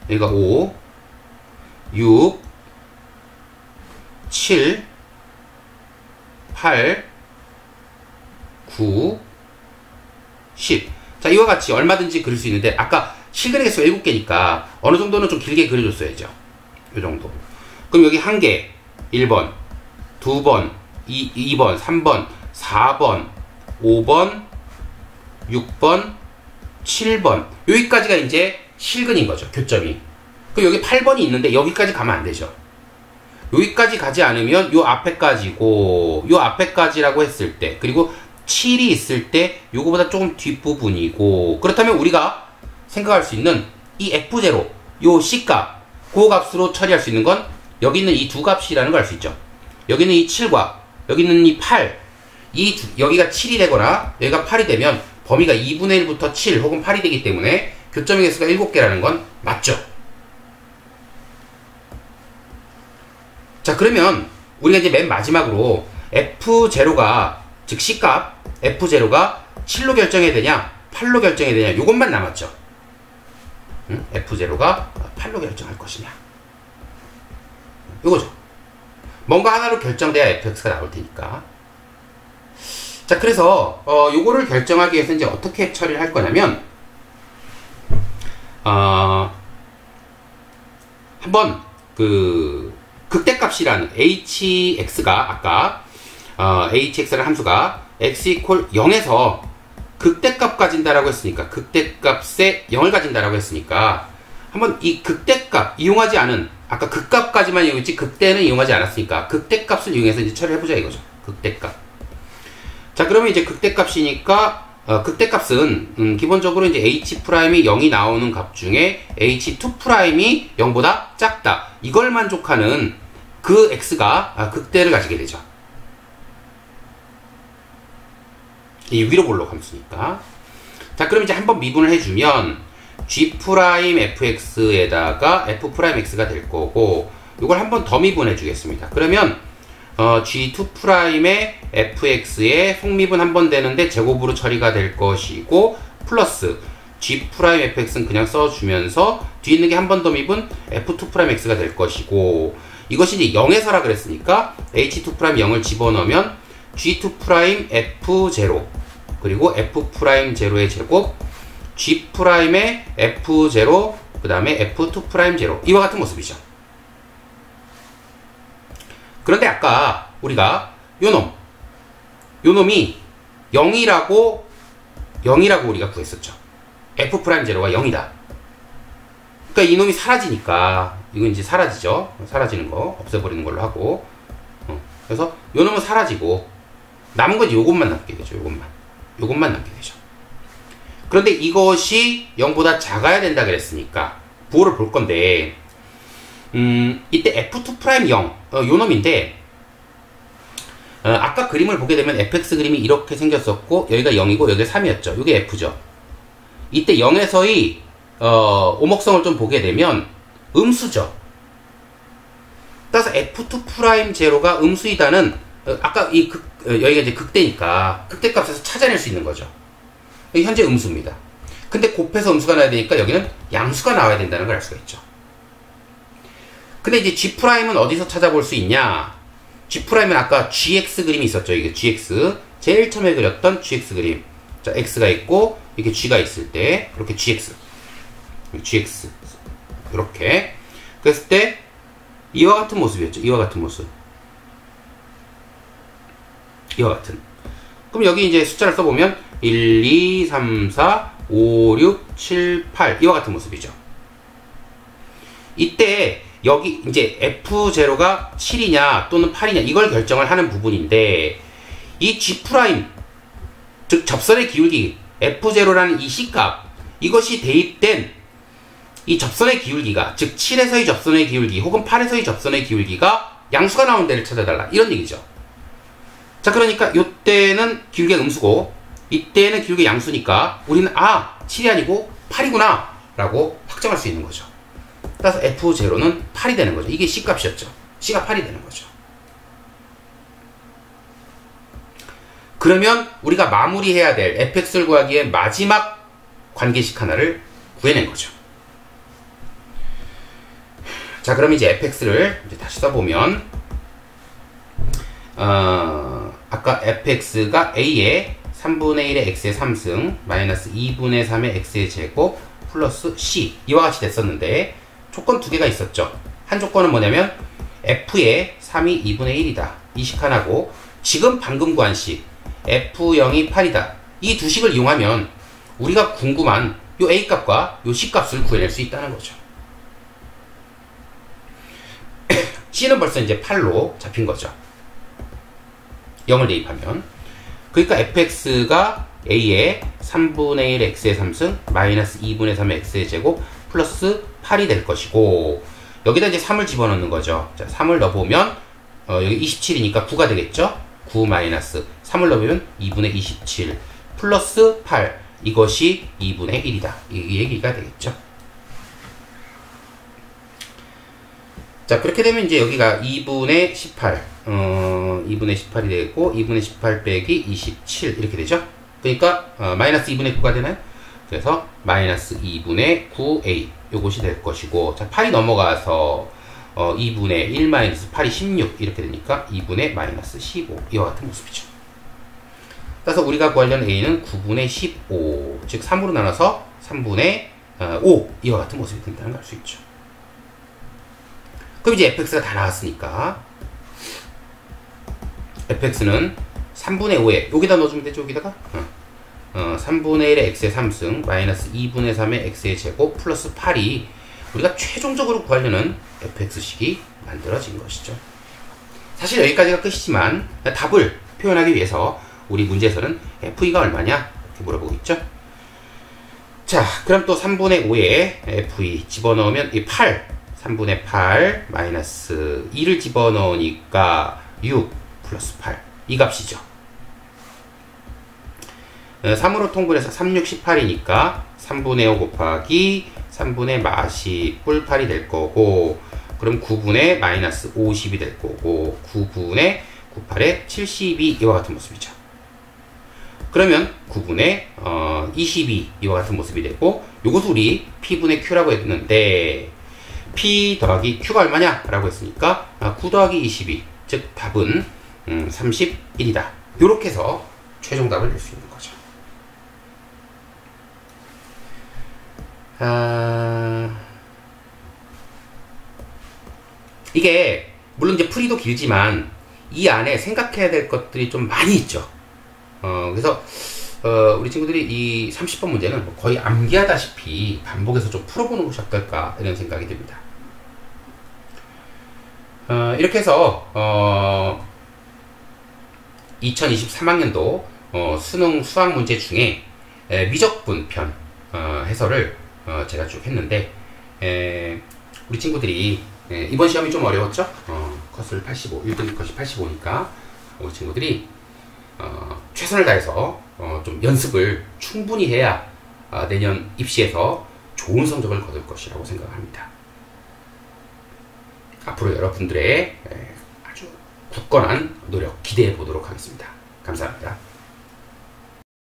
여기가 5, 6, 7, 8, 9, 10. 자, 이와 같이 얼마든지 그릴 수 있는데 아까 실근의 개수가 7개니까 어느 정도는 좀 길게 그려줬어야죠. 이 정도. 그럼 여기 한 개, 1번, 2번, 2번, 3번, 4번, 5번, 6번, 7번. 여기까지가 이제 실근인 거죠. 교점이. 그럼 여기 8번이 있는데 여기까지 가면 안 되죠. 여기까지 가지 않으면 요 앞에까지고, 요 앞에까지라고 했을 때, 그리고 7이 있을 때 요거보다 조금 뒷부분이고, 그렇다면 우리가 생각할 수 있는 이 F0, 요 C값, 그 값으로 처리할 수 있는 건 여기 있는 이 두 값이라는 걸 알 수 있죠. 여기는 이 7과 여기 있는 이 8, 여기가 7이 되거나 여기가 8이 되면 범위가 2분의 1부터 7 혹은 8이 되기 때문에 교점의 개수가 7개라는 건 맞죠. 자, 그러면 우리가 이제 맨 마지막으로 F0가, 즉 C값 F0가 7로 결정해야 되냐 8로 결정해야 되냐, 요것만 남았죠. F0가 8로 결정할 것이냐, 요거죠. 뭔가 하나로 결정돼야 fx가 나올 테니까. 자, 그래서 요거를 결정하기 위해서 이제 어떻게 처리를 할 거냐면, 한번 그 극대값이라는 hx가 아까 hx라는 함수가 x 이퀄 0에서 극대값 가진다라고 했으니까, 극대값에 0을 가진다라고 했으니까, 한번 이 극대값 이용하지 않은, 아까 극값까지만 이용했지 극대는 이용하지 않았으니까 극대값을 이용해서 이제 처리를 해보자 이거죠. 극대값. 자, 그러면 이제 극대값이니까 극대값은 기본적으로 이제 h'이 0이 나오는 값 중에 h2'이 0보다 작다, 이걸 만족하는 그 x가 극대를 가지게 되죠. 이 위로 볼록 함수니까. 자, 그럼 이제 한번 미분을 해주면 G'fx에다가 F'x가 될 거고, 이걸 한번 더 미분해 주겠습니다. 그러면 G2'의 fx에 속미분 한 번 되는데 제곱으로 처리가 될 것이고, 플러스 G'fx는 그냥 써주면서 뒤에 있는 게 한 번 더 미분 F2'x가 될 것이고, 이것이 이제 0에서라 그랬으니까 H2' 0을 집어넣으면 G2' F0 그리고 F'0의 제곱 G'의 F0 그 다음에 F2'0 이와 같은 모습이죠. 그런데 아까 우리가 요놈이 0이라고 우리가 구했었죠. F'0가 0이다. 그러니까 이놈이 사라지니까, 이건 이제 사라지죠. 사라지는 거 없애버리는 걸로 하고, 그래서 요놈은 사라지고 남은 건 요것만 남게 되죠. 요것만 남게 되죠. 그런데 이것이 0보다 작아야 된다 그랬으니까 부호를 볼 건데, 이때 F2' 0, 요놈인데, 아까 그림을 보게 되면 fx 그림이 이렇게 생겼었고, 여기가 0이고 여기가 3이었죠. 이게 f죠. 이때 0에서의 오목성을 좀 보게 되면 음수죠. 따라서 F2'0가 음수이다는, 아까 여기가 이제 극대니까 극대값에서 찾아낼 수 있는 거죠. 현재 음수입니다. 근데 곱해서 음수가 나야 되니까 여기는 양수가 나와야 된다는 걸 알 수가 있죠. 근데 이제 G'은 어디서 찾아볼 수 있냐? G'은 아까 GX 그림이 있었죠. 이게 GX. 제일 처음에 그렸던 GX 그림. 자, X가 있고, 이렇게 G가 있을 때, 그렇게 GX. 이렇게. 그랬을 때, 이와 같은 모습이었죠. 이와 같은 모습. 이와 같은. 그럼 여기 이제 숫자를 써보면, 1, 2, 3, 4, 5, 6, 7, 8. 이와 같은 모습이죠. 이때, 여기 이제 F0가 7이냐 또는 8이냐 이걸 결정을 하는 부분인데, 이 G', 즉 접선의 기울기 F0라는 이 C값, 이것이 대입된 이 접선의 기울기가, 즉 7에서의 접선의 기울기 혹은 8에서의 접선의 기울기가 양수가 나온 데를 찾아달라, 이런 얘기죠. 자, 그러니까 이때는 기울기가 음수고 이때는 기울기가 양수니까 우리는 7이 아니고 8이구나 라고 확정할 수 있는 거죠. 따라서 F0는 8이 되는 거죠. 이게 C값이었죠. C가 8이 되는 거죠. 그러면 우리가 마무리해야 될 fx를 구하기 위해 마지막 관계식 하나를 구해낸 거죠. 자, 그럼 이제 fx를 이제 다시 써보면, 아까 fx가 a의 3분의 1의 x의 3승 마이너스 2분의 3의 x의 제곱 플러스 c, 이와 같이 됐었는데 조건 두 개가 있었죠. 한 조건은 뭐냐면 f의 3이 2분의 1이다. 이 식 하나고 지금 방금 구한 식 f0이 8이다. 이 두 식을 이용하면 우리가 궁금한 요 a 값과 요 c 값을 구해낼 수 있다는 거죠. c는 벌써 이제 8로 잡힌 거죠. 0을 대입하면. 그러니까 fx가 a의 3분의 1 x의 3승 마이너스 2분의 3 x의 제곱 플러스 8이 될 것이고, 여기다 이제 3을 집어넣는 거죠. 자, 3을 넣어보면 여기 27이니까 9가 되겠죠. 9 마이너스 3을 넣으면 2분의 27 플러스 8, 이것이 2분의 1이다. 이 얘기가 되겠죠. 자, 그렇게 되면 이제 여기가 2분의 18, 2분의 18이 되고 2분의 18 빼기 27 이렇게 되죠. 그러니까 마이너스 2분의 9가 되나요? 그래서 마이너스 2분의 9a 요것이 될 것이고, 자, 8이 넘어가서 2분의 1 마이너스 8이 16 이렇게 되니까 2분의 마이너스 15 이와 같은 모습이죠. 따라서 우리가 구하려는 a는 9분의 15, 즉 3으로 나눠서 3분의 5 이와 같은 모습이 된다는 걸 알 수 있죠. 그럼 이제 fx가 다 나왔으니까 fx는 3분의 5에 여기다 넣어주면 되죠. 여기다가 3분의 1의 x의 3승 마이너스 2분의 3의 x의 제곱 플러스 8이 우리가 최종적으로 구하려는 fx식이 만들어진 것이죠. 사실 여기까지가 끝이지만 답을 표현하기 위해서 우리 문제에서는 f가 얼마냐 이렇게 물어보고 있죠. 자, 그럼 또 3분의 5에 f 집어넣으면 이 8, 3분의 8 마이너스 2를 집어넣으니까 6 플러스 8, 이 값이죠. 3으로 통분해서 3, 6, 18이니까 3분의 5 곱하기 3분의 마시 뿔 8이 될 거고, 그럼 9분의 마이너스 50이 될 거고, 9분의 98에 72 이와 같은 모습이죠. 그러면 9분의 22 이와 같은 모습이 되고, 요것을 우리 P분의 Q라고 했는데 P 더하기 Q가 얼마냐? 라고 했으니까 9 더하기 22, 즉 답은 31이다. 요렇게 해서 최종 답을 낼 수 있는 거죠. 이게 물론 이제 풀이도 길지만 이 안에 생각해야 될 것들이 좀 많이 있죠. 그래서 우리 친구들이 이 30번 문제는 거의 암기하다시피 반복해서 좀 풀어보는 것이 어떨까 이런 생각이 듭니다. 이렇게 해서 2023학년도 수능 수학 문제 중에 미적분 편 해설을 제가 쭉 했는데, 우리 친구들이 이번 시험이 좀 어려웠죠? 컷을 85, 1등급 컷이 85니까 우리 친구들이 최선을 다해서 좀 연습을 충분히 해야 내년 입시에서 좋은 성적을 거둘 것이라고 생각합니다. 앞으로 여러분들의 아주 굳건한 노력 기대해 보도록 하겠습니다. 감사합니다.